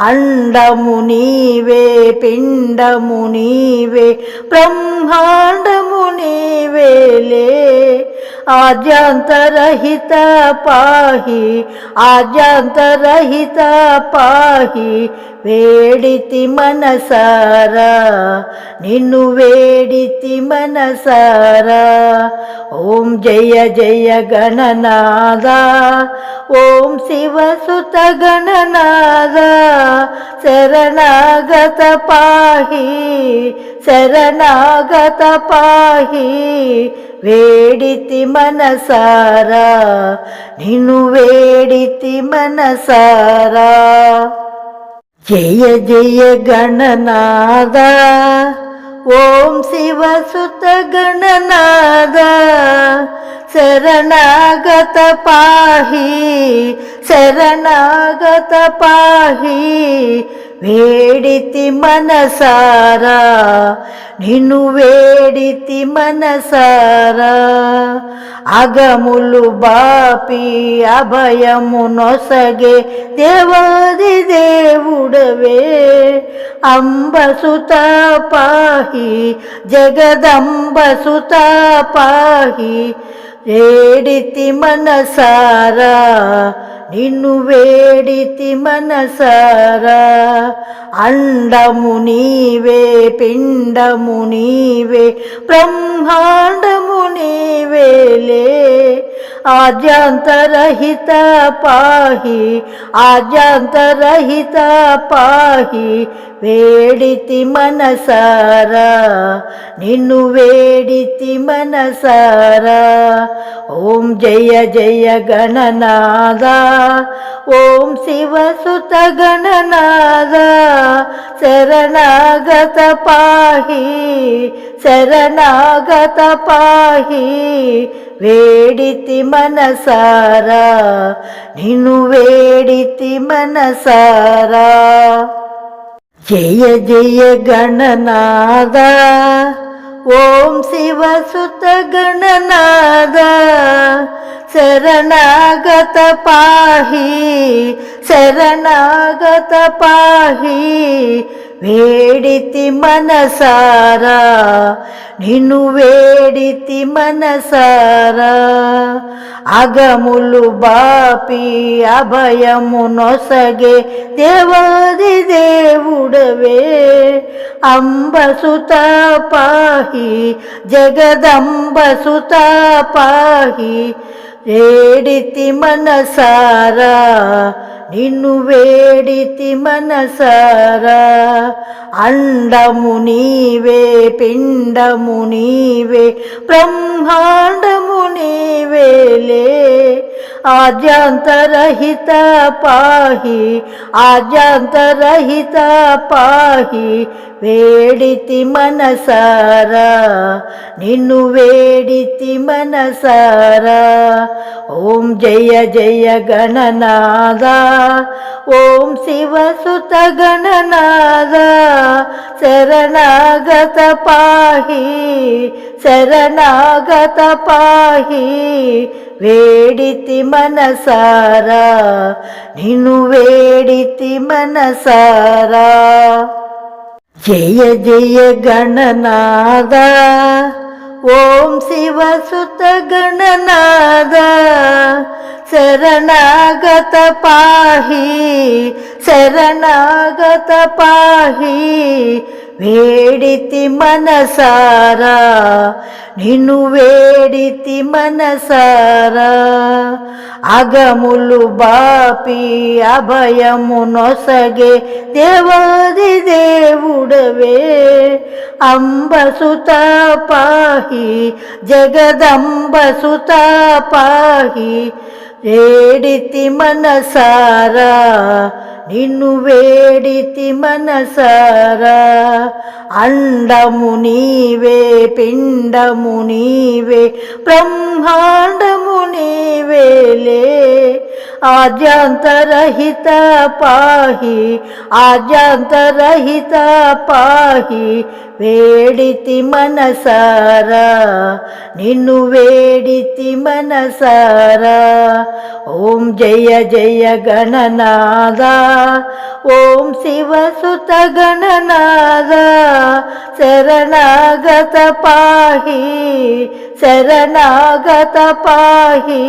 అండము నీవే పిండము నీవే బ్రహ్మాండము నీవేలే ఆద్యాంతరహిత పాహి ఆద్యాంతరహిత పాహి వేడితి మనసారా నిన్ను వేడితి మనసారా. ఓం జయ జయ గణనాద ఓం శివ సుత గణనాద శరణాగత పాహి శరణాగత పాహి వేడితి మనసారా నిన్ను వేడితి మనసారా. జయ జయ గణనాద ఓం శివ సుత గణనాద శరణాగత పాహి శరణాగత పాహి వేడితి మనసారా నిన్ను వేడితి మనసారా. అగములు బాపి అభయము నొసగే దేవాది దేవుడవే అంబసుత పాహి జగదంబసుత పాహి వేడితి మనసారా నిన్ను వేడితి మనసారా. అండము నీవే పిండము నీవే బ్రహ్మాండము నీవేలే ఆద్యాంతరహిత పాహి ఆద్యాంతరహిత పాహి వేడితి మనసారా నిన్ను వేడితి మనసారా. ఓం జయ జయ గణనాద ఓం శివ సుత గణనాద శరణాగత పాహి శరణాగత పాహి వేడితి మనసారా నిన్ను వేడితి మనసారా. జయ జయ గణనాద ఓం శివ సుత గణనాద శరణాగత పాహి శరణాగత పాహి వేడితి మనసారా, నిన్ను వేడితి మనసారా. అగములు బాపి అభయము నొసగే దేవాది దేవుడవే, అంబసుత పాహి జగదంబసుత పాహి. వేడితి మనసారా, నిన్ను వేడితి మనసారా. అండము నీవే, పిండము నీవే, బ్రహ్మాండము నీవేలే. ఆద్యాంతరహిత పాహి, ఆద్యాంతరహిత పాహి. వేడితి మనసారా, నిన్ను వేడితి మనసారా. ఓం జయ జయ గణనాద, ఓం శివసుత గణనాద. శరణాగత పాహి, శరణాగత పాహి. వేడితి మనసారా, నిన్ను వేడితి మనసారా. జయ జయ గణనాద, ఓం శివసుత గణనాద. శరణాగత పాహి, శరణాగత పాహి. వేడితి మనసారా, నిన్ను వేడితి మనసారా. అగములు బాపి అభయము నొసగే దేవాది దేవుడవే, అంబసుత పాహి జగదంబసుత పాహి. వేడితి మనసారా, నిన్ను వేడితి మనసారా. అండము నీవే, పిండము నీవే, బ్రహ్మాండము నీవేలే. ఆద్యాంతరహిత పాహి, ఆద్యాంతరహిత పాహి. వేడితి మనసారా, నిన్ను వేడితి మనసారా. ఓం జయ జయ గణనాద, ఓం శివసుత గణనాద. శరణాగత పాహి, శరణాగత పాహి.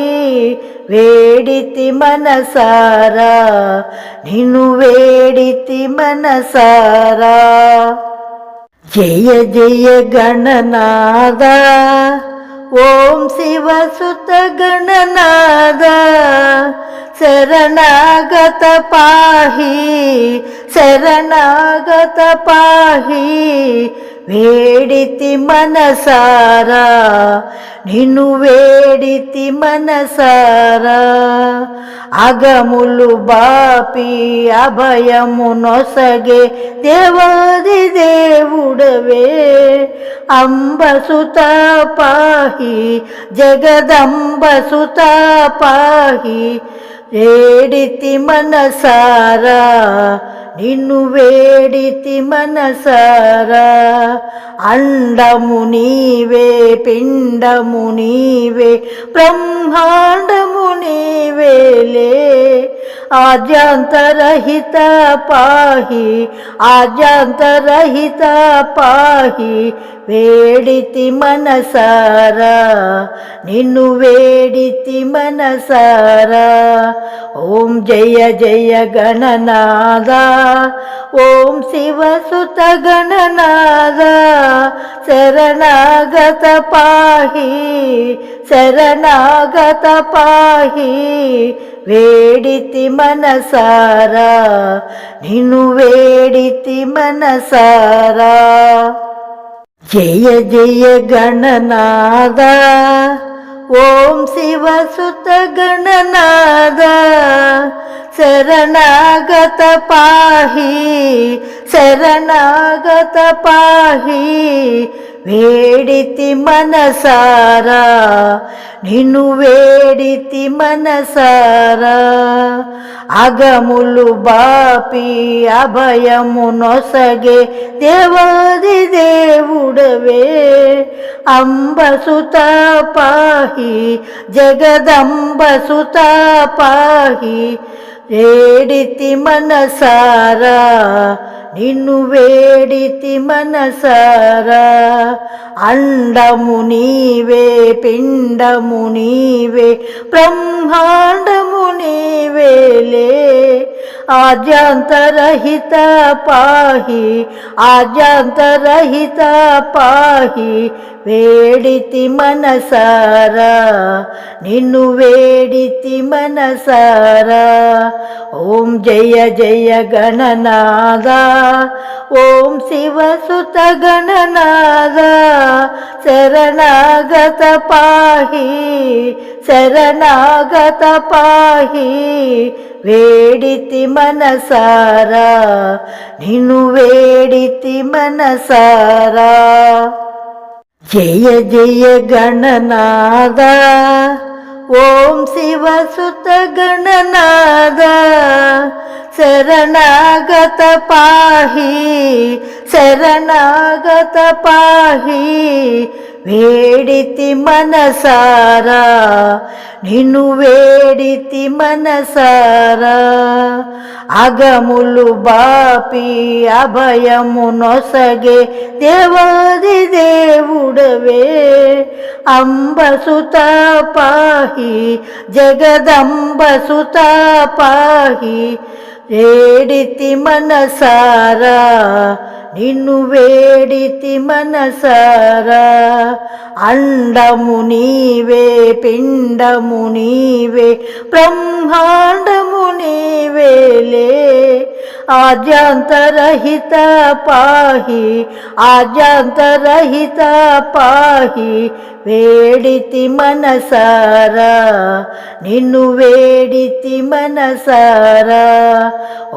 వేడితి మనసారా, నిన్ను వేడితి మనసారా. జయ జయ గణనాద, ఓం శివసుత గణనాద. శరణాగత పాహి, శరణాగత పాహి. వేడితి మనసారా, నిన్ను వేడితి మనసారా. అగములు బాపి అభయము నొసగే దేవాది దేవుడవే, అంబసుత పాహి జగదంబసుత పాహి. వేడితి మనసారా, నిన్ను వేడితి మనసారా. అండము నీవే, పిండము నీవే, బ్రహ్మాండము నీవేలే. ఆద్యాంతరహిత పాహి, ఆద్యాంతరహిత పాహి. వేడితి మనసారా, నిన్ను వేడితి మనసారా. ఓం జయ జయ గణనాద, ఓం శివసుత గణనాద. శరణాగత పాహి, శరణాగత పాహి. వేడితి మనసారా, నిన్ను వేడితి మనసారా. జయ జయ గణనాద, ఓం శివసుత గణనాద. శరణాగత పాహి, శరణాగత పాహి. వేడితి మనసారా, నిన్ను వేడితి మనసారా. అగములు బాపి అభయము నొసగే దేవాది దేవుడవే, అంబసుత పాహి జగదంబసుత పాహి. వేడితి మనసారా నిన్ను వేడితి మనసారా అండము నీవే పిండము నీవే బ్రహ్మాండము నీవేలే ఆద్యాంతరహిత పాహి ఆద్యాంతరహిత పాహి వేడితి మనసారా నిన్ను వేడితి మనసారా ఓం జయ జయ గణనాద ఓం శివసుత గణనాద శరణాగత పాహి శరణాగత పాహి వేడితి మనసారా నిన్ను వేడితి మనసారా జయ జయ గణనాద ఓం శివసుత గణనాద శరణాగత పాహి శరణాగత పాహి వేడితి మనసారా నిన్ను వేడితి మనసారా అగములు బాపి అభయము నొసగే దేవాది దేవుడవే అంబసుత పాహి జగదంబసుత పాహి వేడితి మనసారా నిన్ను వేడితి మనసారా అండము నీవే పిండము నీవే బ్రహ్మాండము నీవేలే ఆద్యాంతరహిత పాహి ఆద్యాంతరహిత పాహి వేడితి మనసారా నిన్ను వేడితి మనసారా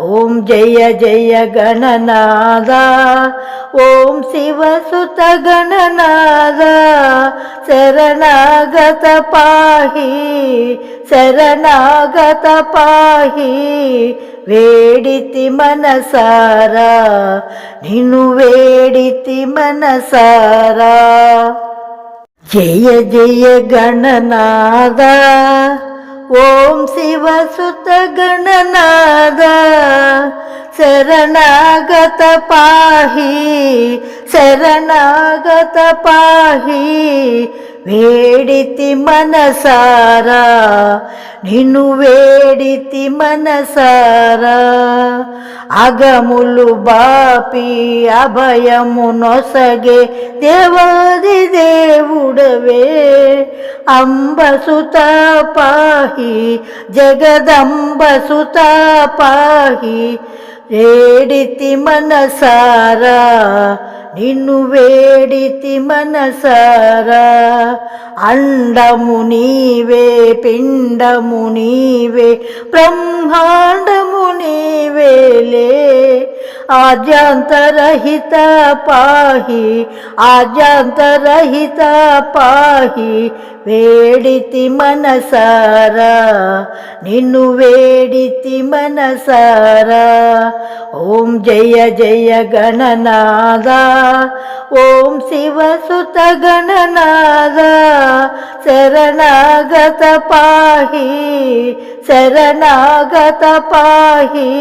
ఓం జయ జయ గణనాద ఓం శివసుత గణనాద శరణాగత పాహి శరణాగత పాహి వేడితి మనసారా నిన్ను వేడితి మనసారా జయ జయ గణనాద ఓం శివసుత గణనాద శరణాగత పాహి శరణాగత పాహి వేడితి మనసారా నిన్ను వేడితి మనసారా అగములు బాపి అభయము నొసగే దేవాది దేవుడవే అంబసుత పాహి జగదంబసుత పాహి వేడితి మనసారా నిన్ను వేడితి మనసారా అండము నీవే పిండము నీవే బ్రహ్మాండము నీవేలే ఆద్యాంతరహిత పాహి ఆద్యాంతరహిత పాహి వేడితి మనసారా నిన్ను వేడితి మనసారా ఓం జయ జయ గణనాద ఓం శివసుత గణనాద శరణాగత పాహి శరణాగత పాహి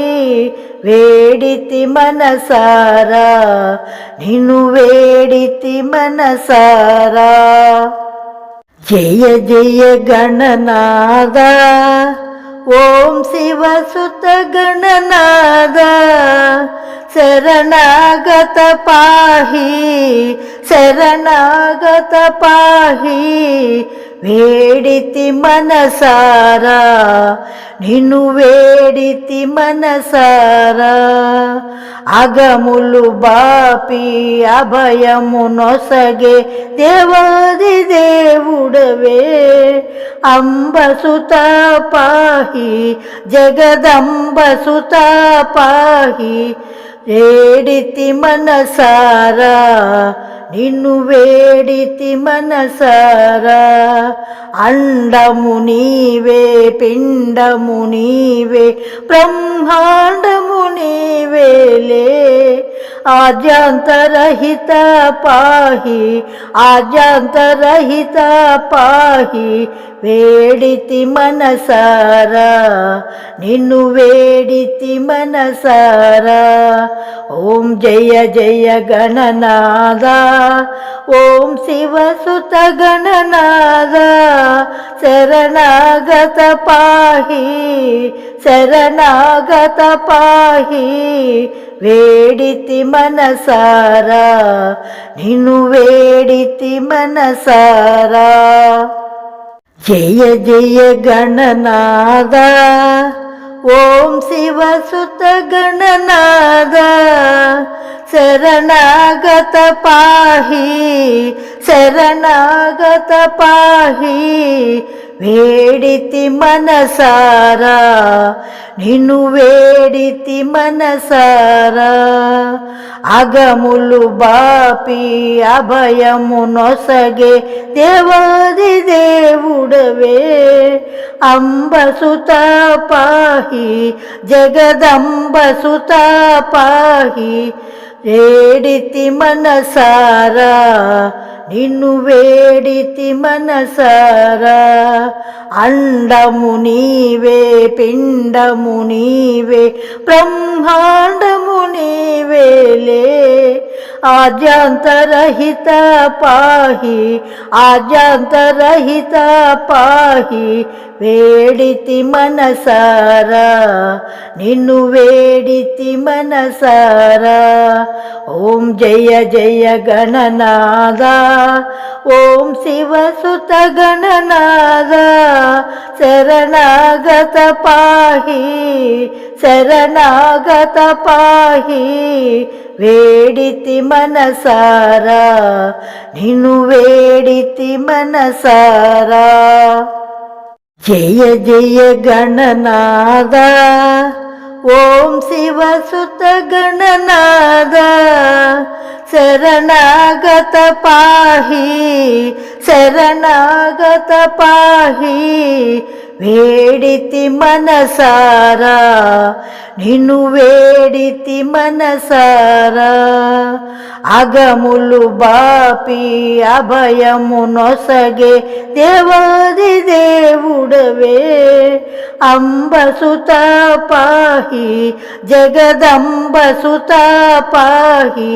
వేడితి మనసారా నిన్ను వేడితి మనసారా జయ జయ గణనాద ఓం శివసుత గణనాద శరణాగత పాహి శరణాగత పాహి వేడితి మనసారా నిన్ను వేడితి మనసారా అగములు బాపి అభయము నొసగే దేవాది దేవుడవే అంబసుత పాహి జగదంబసుత పాహి వేడితి మనసారా నిన్ను వేడితి మనసారా అండము నీవే పిండము నీవే బ్రహ్మాండము నీవేలే ఆద్యాంతరహిత పాహి ఆద్యాంతరహిత పాహి వేడితి మనసారా నిన్ను వేడితి మనసారా ఓం జయ జయ గణనాద ఓం శివసుత గణనాద శరణాగత పాహి శరణాగత పాహి వేడితి మనసారా నిన్ను వేడితి మనసారా జయ జయ గణనాద ఓం శివసుత గణనాద శరణాగత పాహి శరణాగత పాహి వేడితి మనసారా నిన్ను వేడితి మనసారా అగములు బాపి అభయము నొసగే దేవాది దేవుడవే అంబసుత పాహి జగదంబసుత పాహి వేడితి మనసారా నిన్ను వేడితి మనసారా అండము నీవే పిండము నీవే బ్రహ్మాండము నీవేలే ఆద్యాంతరహిత పాహి ఆద్యాంతరహిత పాహి వేడితి మనసారా నిన్ను వేడితి మనసారా ఓం జయ జయ గణనాద ఓం శివసుత గణనాద శరణాగత పాహి శరణాగత పాహి వేడితి మనసారా నిన్ను వేడితి మనసారా జయ జయ గణనాద ఓం శివసుత గణనాద శరణాగత పాహి శరణాగత పాహి వేడితి మనసారా నిన్ను వేడితి మనసారా అగములు బాపి అభయము నొసగే దేవాది దేవుడవే అంబసుత పాహి జగదంబసుత పాహి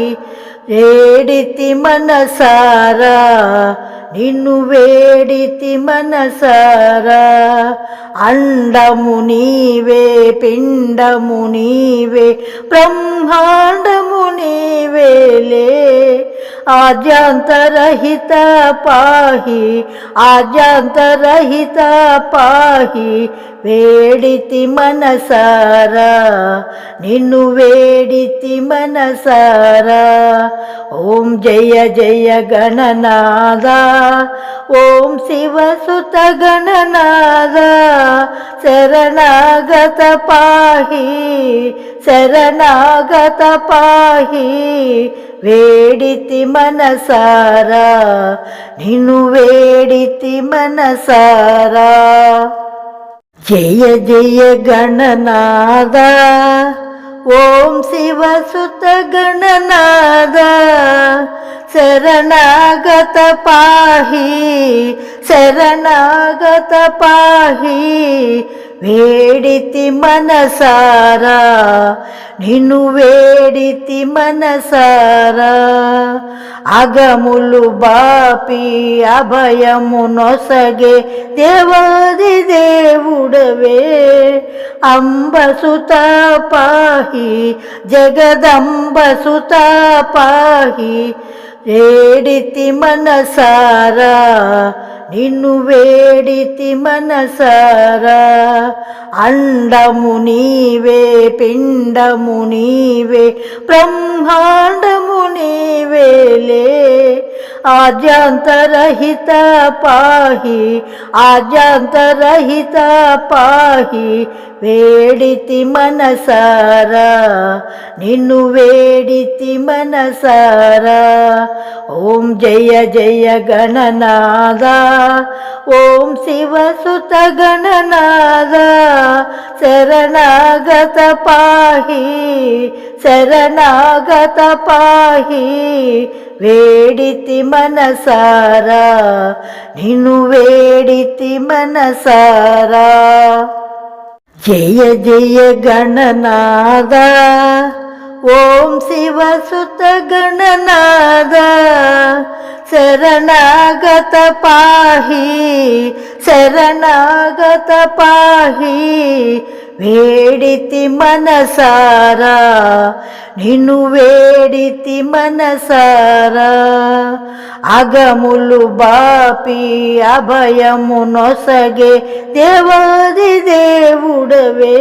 వేడితి మనసారా నిన్ను వేడితి మనసారా అండము నీవే పిండము నీవే బ్రహ్మాండము నీవేలే ఆద్యాంతరహిత పాహి ఆద్యాంతరహిత పాహి వేడితి మనసారా నిన్ను వేడితి మనసారా ఓం జయ జయ గణనాద ఓం శివసుత గణనాద శరణాగత పాహి శరణాగత పాహి వేడితి మనసారా నిన్ను వేడితి మనసారా జయ జయ గణనాద ఓం శివసుత గణనాద శరణాగత పాహి శరణాగత పాహి వేడితి మనసారా నిన్ను వేడితి మనసారా అగములు బాపి అభయము నొసగే దేవాది దేవుడవే అంబసుత పాహి జగదంబసుత పాహి వేడితి మనసారా నిన్ను వేడితి మనసారా అండము నీవే పిండము నీవే బ్రహ్మాండము నీవేలే ఆద్యాంతరహిత పాహి ఆద్యాంతరహిత పాహి వేడితి మనసారా నిన్ను వేడితి మనసారా ఓం జయ జయ గణనాద ఓం శివసుత గణనాద శరణాగత పాహి శరణాగత పాహి వేడితి మనసారా నిన్ను వేడితి మనసారా. జయ జయ గణనాద ఓం శివ సుత గణనాద శరణాగత పాహి శరణాగత పాహి వేడితి మనసారా నిన్ను వేడితి మనసారా. అగములు బాపి అభయము నొసగే దేవాది దేవుడవే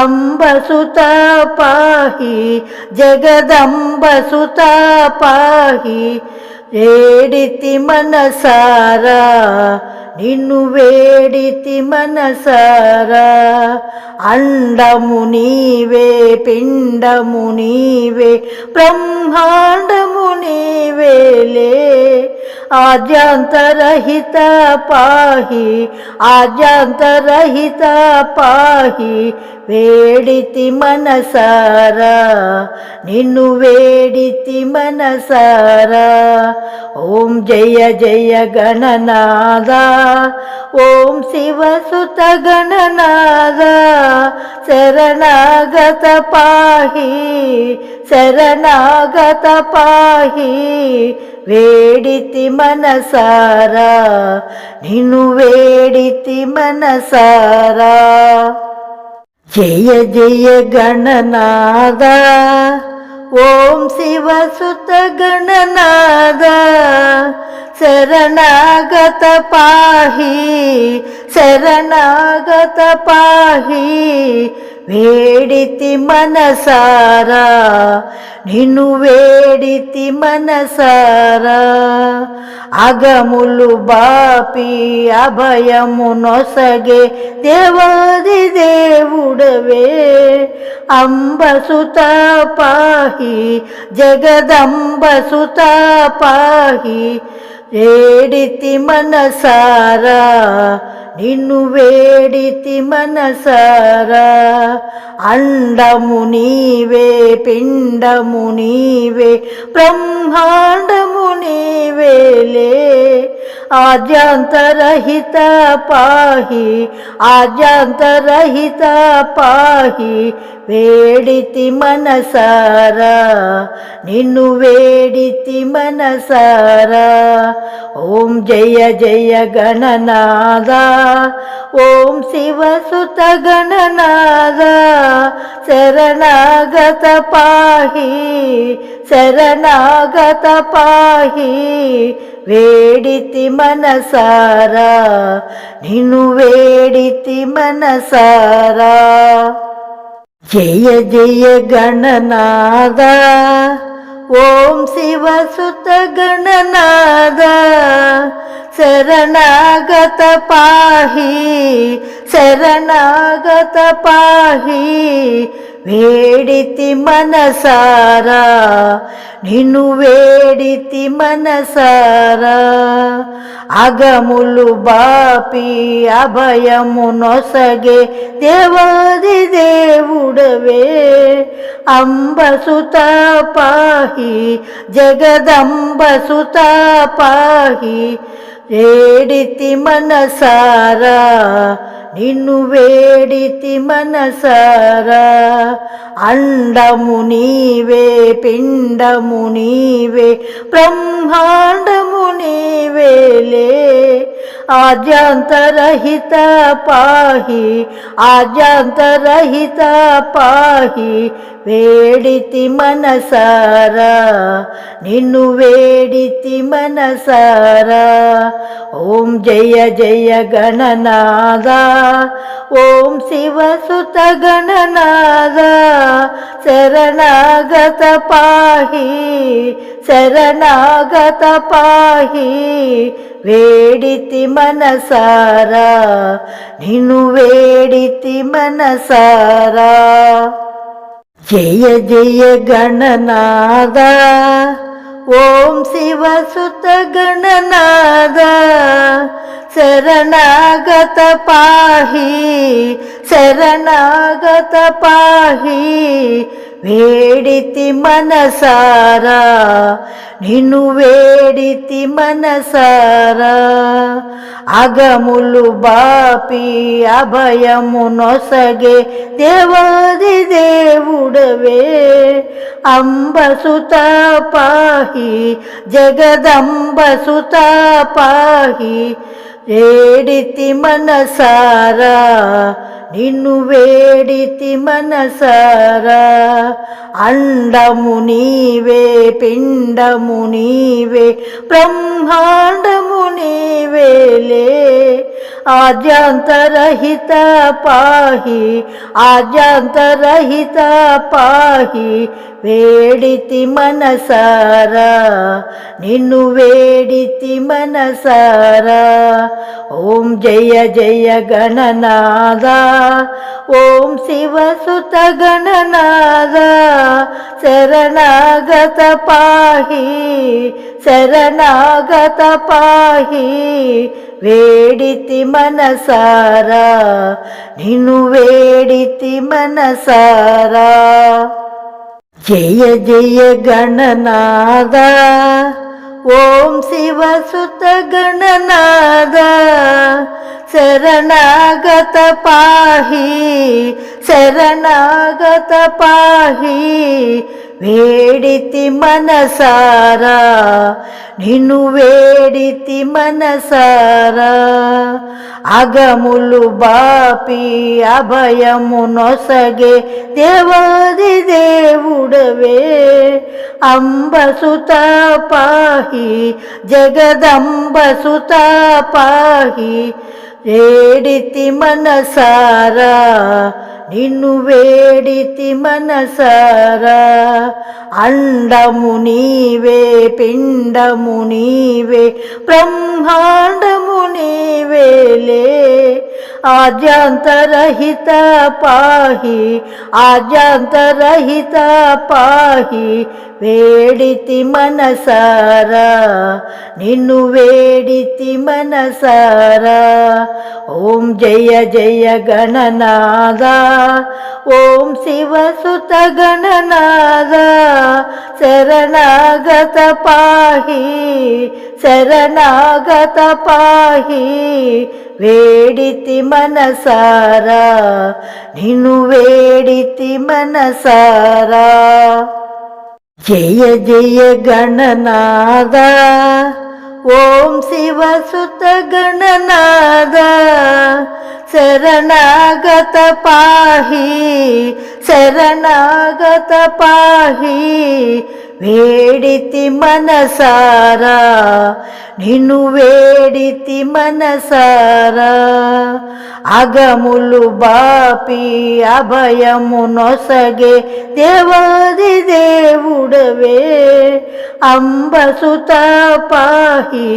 అంబసుత పాహి జగదంబసుత పాహి వేడితి మనసారా నిన్ను వేడితి మనసారా. అండము నీవే పిండము నీవే బ్రహ్మాండము నీవేలే ఆద్యాంతరహిత పాహి ఆద్యాంతరహిత పాహి వేడితి మనసారా నిన్ను వేడితి మనసారా. ఓం జయ జయ గణనాద ఓం శివ సుత గణనాద శరణాగత పాహి శరణాగత పాహి వేడితి మనసారా నిన్ను వేడితి మనసారా. జయ జయ గణనాద ఓం శివ సుత గణనాద శరణాగత పాహి శరణాగత పాహి వేడితి మనసారా నిన్ను వేడితి మనసారా. అగములు బాపి అభయము నొసగే దేవాది దేవుడవే అంబసుత పాహి జగదంబసుత పాహి వేడితి మనసారా నిన్ను వేడితి మనసారా. అండము నీవే పిండము నీవే బ్రహ్మాండము నీవేలే ఆద్యాంతరహిత పాహి ఆద్యాంతరహిత పాహి వేడితి మనసారా నిన్ను వేడితి మనసారా. ఓం జయ జయ గణనాద ఓం శివ సుత గణనాద శరణాగత పాహి శరణాగత పాహి వేడితి మనసారా నిన్ను వేడితి మనసారా. జయ జయ గణనాద ఓం శివ సుత గణనాద శరణాగత పాహి శరణాగత పాహి వేడితి మనసారా నిన్ను వేడితి మనసారా. అగములు బాపి అభయము నొసగే దేవాది దేవుడవే అంబసుత పాహి జగదంబసుత పాహి వేడితి మనసారా నిన్ను వేడితి మనసారా. అండము నీవే పిండము నీవే బ్రహ్మాండము నీవేలే ఆద్యాంతరహిత పాహి ఆద్యాంతరహిత పాహి వేడితి మనసారా నిన్ను వేడితి మనసారా. ఓం జయ జయ గణనాద ఓం శివ సుత గణనాద శరణాగత పాహి శరణాగత పాహి వేడితి మనసారా నిన్ను వేడితి మనసారా. జయ జయ గణనాద ఓం శివ సుత గణనాద శరణాగత పాహి శరణాగత పాహి వేడితి మనసారా, నిన్ను వేడితి మనసారా. అగములు బాపి అభయము నొసగే దేవాది దేవుడవే, అంబసుత పాహి జగదంబసుత పాహి. వేడితి మనసారా, నిన్ను వేడితి మనసారా. అండము నీవే, పిండము నీవే, బ్రహ్మాండము నీవేలే. ఆద్యాంతరహిత పాహి, ఆద్యాంతరహిత పాహి. వేడితి మనసారా, నిన్ను వేడితి మనసారా. ఓం జయ జయ గణనాద, ఓం శివసుత గణనాద. శరణాగత పాహి, శరణాగత పాహి. వేడితి మనసారా, నిన్ను వేడితి మనసారా. జయ జయ గణనాద, ఓం శివసుత గణనాద. శరణాగత పాహి, శరణాగత పాహి. వేడితి మనసారా, నిన్ను వేడితి మనసారా. అగములు బాపి అభయము నొసగే దేవాది దేవుడవే, అంబసుత పాహి జగదంబసుత పాహి. వేడితి మనసారా, నిన్ను వేడితి మనసారా. అండము నీవే, పిండము నీవే, బ్రహ్మాండము నీవేలే. ఆద్యాంతరహిత పాహి, ఆద్యాంతరహిత పాహి. వేడితి మనసారా, నిన్ను వేడితి మనసారా. ఓం జయ జయ గణనాద, ఓం శివసుత గణనాద. శరణాగత పాహి, శరణాగత పాహి. వేడితి మనసారా, నిన్ను వేడితి మనసారా. జయ జయ గణనాద, ఓం శివసుత గణనాద. శరణాగత పాహి, శరణాగత పాహి. వేడితి మనసారా, నిన్ను వేడితి మనసారా. అగములు బాపి అభయము నొసగే దేవాది దేవుడవే, అంబసుత పాహి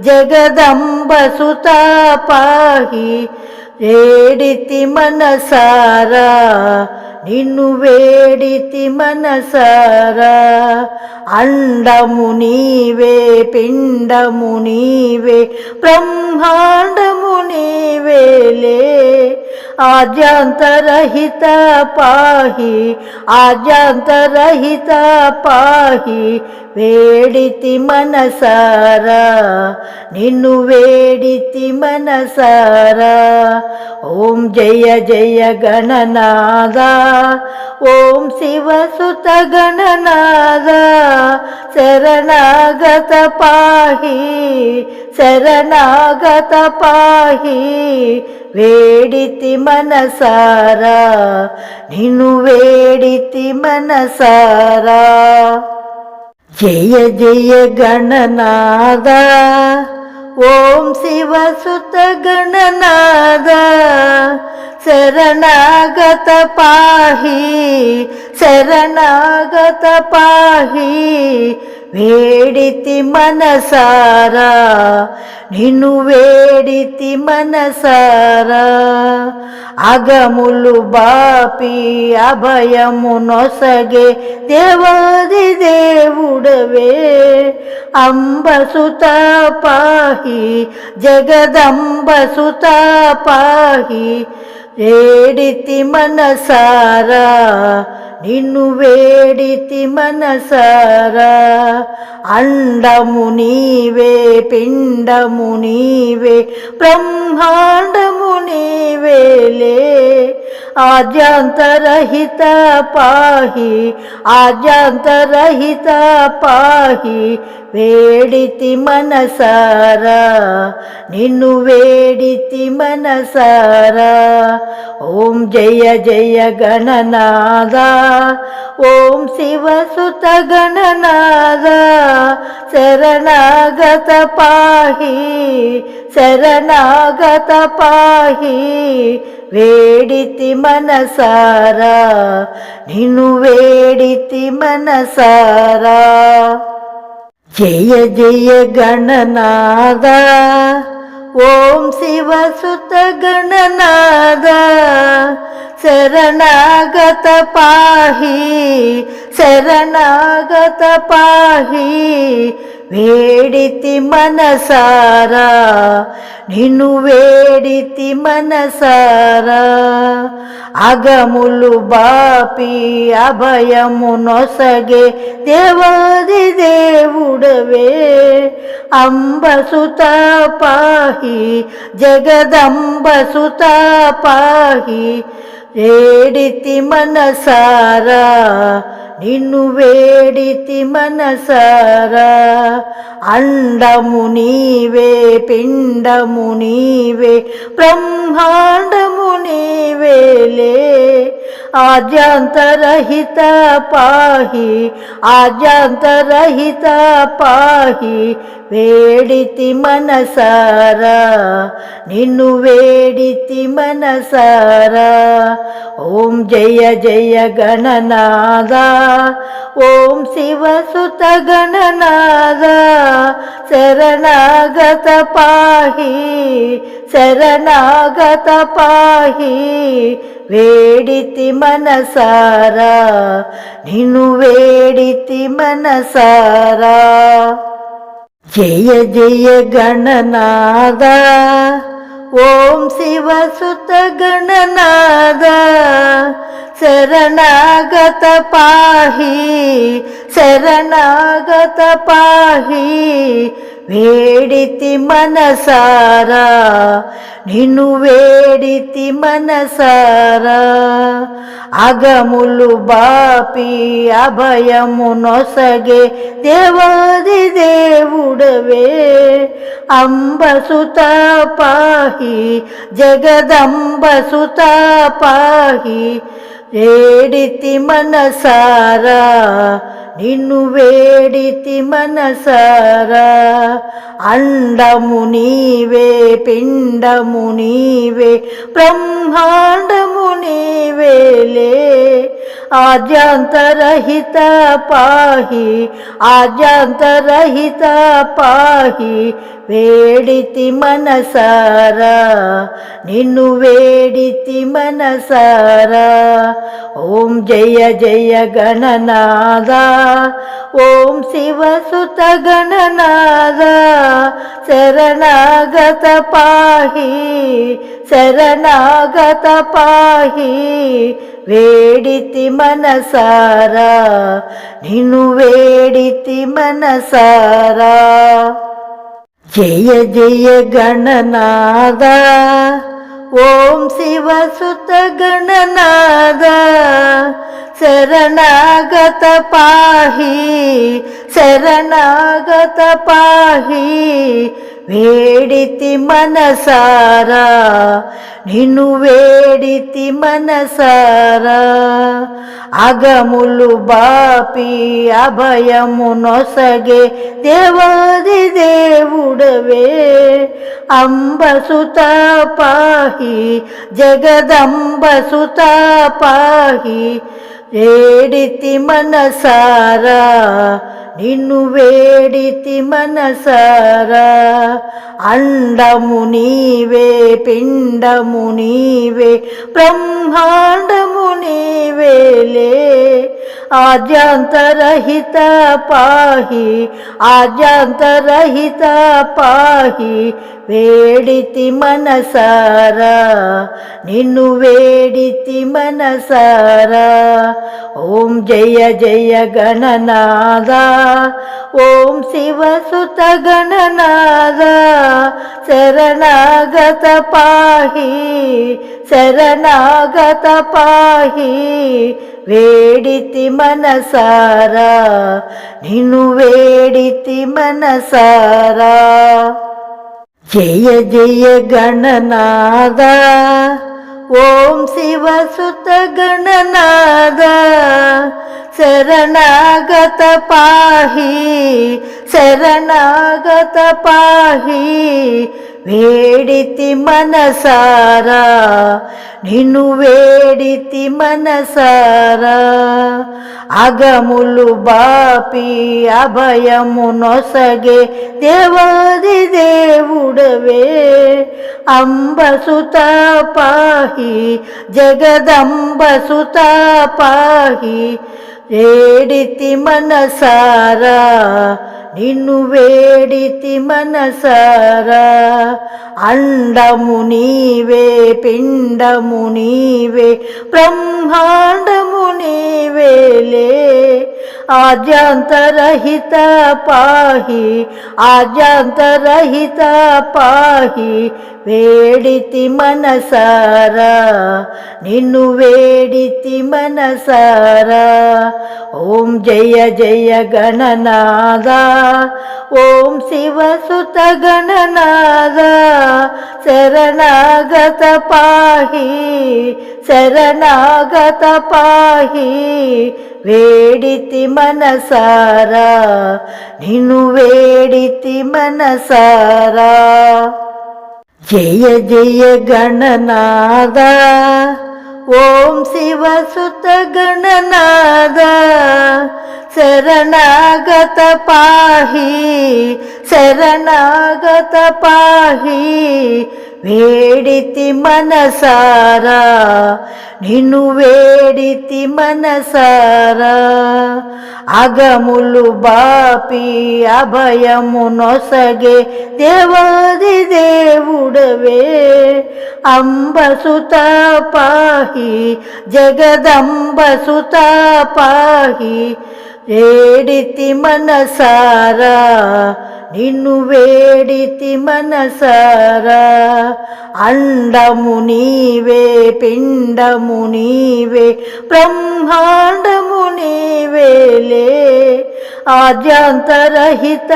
జగదంబసుత పాహి. వేడితి మనసారా, నిన్ను వేడితి మనసారా. అండము నీవే, పిండము నీవే, బ్రహ్మాండము నీవేలే. ఆద్యాంతరహిత పాహి, ఆద్యాంతరహిత పాహి. వేడితి మనసారా, నిన్ను వేడితి మనసారా. ఓం జయ జయ గణనాద, ఓం శివసుత గణనాద. శరణాగత పాహి, శరణాగత పాహి. వేడితి మనసారా, నిన్ను వేడితి మనసారా. జయ జయ గణనాద, ఓం శివసుత గణనాద. శరణాగత పాహి, శరణాగత పాహి. వేడితి మనసారా, నిన్ను వేడితి మనసారా. అగములు బాపి అభయము నొసగే దేవాది దేవుడవే, అంబసుత పాహి జగదంబసుత పాహి. వేడితి మనసారా, నిన్ను వేడితి మనసారా. అండము నీవే, పిండము నీవే, బ్రహ్మాండము నీవేలే. ఆద్యాంతరహిత పాహి, ఆద్యాంతరహిత పాహి, వేడితి మనసారా, నిన్ను వేడితి మనసారా. ఓం జయ జయ గణనాద, ఓం శివసుత గణనాద, శరణాగత పాహి, శరణాగత పాహి, వేడితి మనసారా, నిన్ను వేడితి మనసారా. జయ జయ గణనాద, ఓం శివసుత గణనాద, శరణాగత పాహి, శరణాగత పాహి, వేడితి మనసారా, నిన్ను వేడితి మనసారా. అగములు బాపి అభయము నొసగే దేవాది దేవుడవే. అంబసుత పాహి, జగదంబసుత పాహి, వేడితి మనసారా, నిన్ను వేడితి మనసారా. అండము నీవే, పిండము నీవే, బ్రహ్మాండము నీవేలే. ఆద్యాంతరహిత పాహి, ఆద్యాంతరహిత పాహి, వేడితి మనసారా, నిన్ను వేడితి మనసారా. ఓం జయ జయ గణనాద, ఓం శివసుత గణనాద, శరణాగత పాహి, శరణాగత పాహి, వేడితి మనసారా, నిన్ను వేడితి మనసారా. జయ జయ గణనాద, ఓం శివసుత గణనాద, శరణాగత పాహి, శరణాగత పాహి, వేడితి మనసారా, నిన్ను వేడితి మనసారా. అగములు బాపి అభయము నొసగే దేవాది దేవుడవే. అంబసుత పాహి, జగదంబసుత పాహి, వేడితి మనసారా, నిన్ను వేడితి మనసారా. అండము నీవే, పిండము నీవే, బ్రహ్మాండము నీవేలే. ఆద్యాంతరహిత పాహి, ఆద్యాంతరహిత పాహి, వేడితి మనసారా, నిన్ను వేడితి మనసారా. ఓం జయ జయ గణనాద, ఓం శివసుత గణనాద, శరణాగత పాహి, శరణాగత పాహి, వేడితి మనసారా, నిన్ను వేడితి మనసారా. జయ జయ గణనాద, ఓం శివసుత గణనాద, శరణాగత పాహి, శరణాగత పాహి, వేడితి మనసారా, నిన్ను వేడితి మనసారా. అగములు బాపి అభయము నొసగే దేవాది దేవుడవే. అంబసుత పాహి, జగదంబసుత పాహి, వేడితి మనసారా, నిన్ను వేడితి మనసారా. అండము నీవే, పిండము నీవే, బ్రహ్మాండము నీవేలే. ఆద్యాంతరహిత పాహి, ఆద్యాంతరహిత పాహి, వేడితి మనసారా నిన్ను వేడితి మనసారా. ఓం జయ జయ గణనాద ఓం శివసుత గణనాద శరణాగత పాహి శరణాగత పాహి. వేడితి మనసారా నిన్ను వేడితి మనసారా. జయ జయ గణనాద ఓం శివసుత గణనాద శరణాగత పాహి శరణాగత పాహి. వేడితి మనసారా నిన్ను వేడితి మనసారా. అగములు బాపి అభయము నొసగే దేవాది దేవుడవే అంబసుత పాహి జగదంబసుత పాహి. వేడితి మనసారా నిన్ను వేడితి మనసారా. అండము నీవే పిండము నీవే బ్రహ్మాండము నీవేలే ఆద్యాంతరహిత పాహి ఆద్యాంతరహిత పాహి. వేడితి మనసారా నిన్ను వేడితి మనసారా. ఓం జయ జయ గణనాద ఓం శివసుత గణనాద శరణాగత పాహి శరణాగత పాహి. వేడితి మనసారా నిన్ను వేడితి మనసారా. జయ జయ గణనాద ఓం శివసుత గణనాద శరణాగత పాహి శరణాగత పాహి. వేడితి మనసారా నిన్ను వేడితి మనసారా. అగములు బాపి అభయము నొసగే దేవాది దేవుడవే అంబసుత పాహి జగదంబసుత పాహి. వేడితి మనసారా నిన్ను వేడితి మనసారా. అండము నీవే పిండము నీవే బ్రహ్మాండము నీవేలే ఆద్యాంతరహిత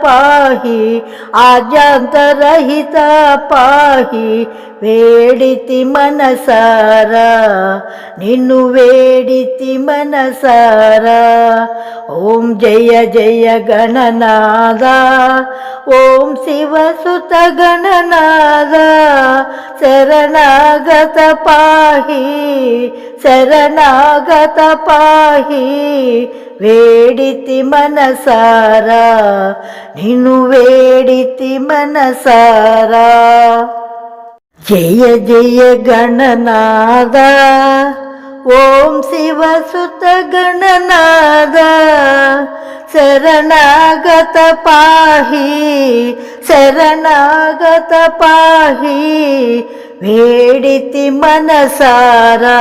పాహి ఆద్యాంతరహిత పాహి. వేడితి మనసారా నిన్ను వేడితి మనసారా. ఓం జయ జయ గణనాద ఓం శివసుత గణనాద శరణాగత పాహి శరణాగత పాహి. వేడితి మనసారా నిన్ను వేడితి మనసారా. జయ జయ గణనాద ఓం శివసుత గణనాద శరణాగత పాహి శరణాగత పాహి. వేడితి మనసారా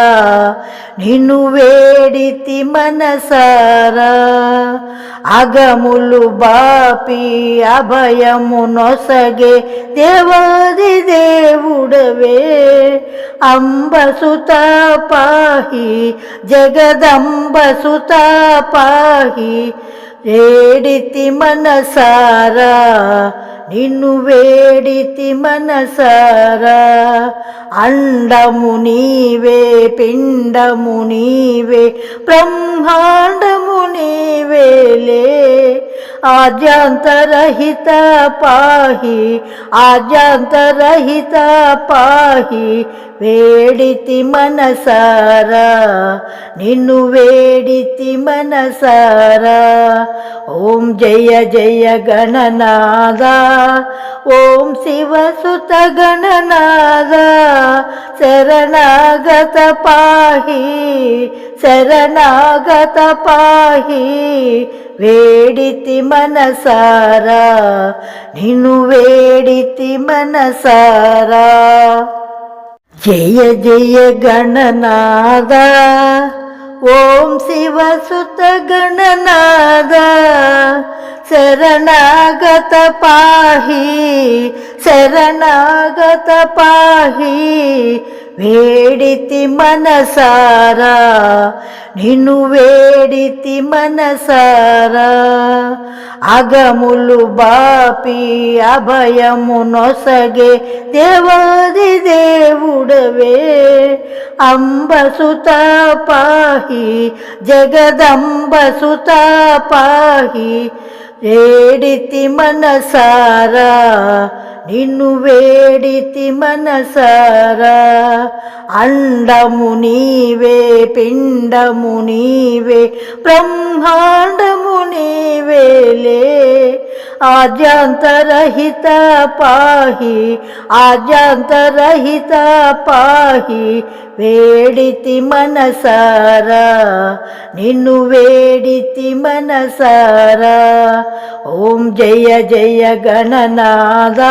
నిన్ను వేడితి మనసారా. అగములు బాపి అభయము నొసగే దేవాది దేవుడవే అంబసుత పాహి జగదంబసుత పాహి. వేడితి మనసారా నిన్ను వేడితి మనసారా. అండము నీవే పిండము నీవే బ్రహ్మాండము నీవేలే ఆద్యాంతరహిత పాహి ఆద్యాంతరహిత పాహి. వేడితి మనసారా నిన్ను వేడితి మనసారా. ఓం జయ జయ గణనాద ఓం శివసుత గణనాద శరణాగత పాహి శరణాగత పాహి వేడితి మనసారా నిన్ను వేడితి మనసారా. జయ జయ గణనాద ఓం శివసుత గణనాద శరణాగత పాహి శరణాగత పాహి వేడితి మనసారా నిన్ను వేడితి మనసారా. అగములు బాపి అభయము నొసగే దేవాది దేవుడవే అంబసుత పాహి జగదంబసుత పాహి వేడితి మనసారా నిన్ను వేడితి మనసారా. అండము నీవే పిండము నీవే బ్రహ్మాండము నీవేలే ఆద్యాంతరహిత పాహి ఆద్యాంతరహిత పాహి వేడితి మనసారా నిన్ను వేడితి మనసారా. ఓం జయ జయ గణనాద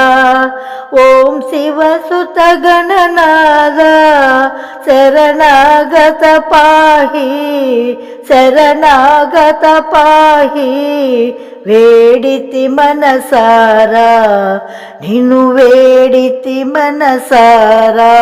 ఓం శివసుత గణనాద శరణాగత పాహి శరణాగత పాహి వేడితి మనసారా నిన్ను వేడితి మనసారా.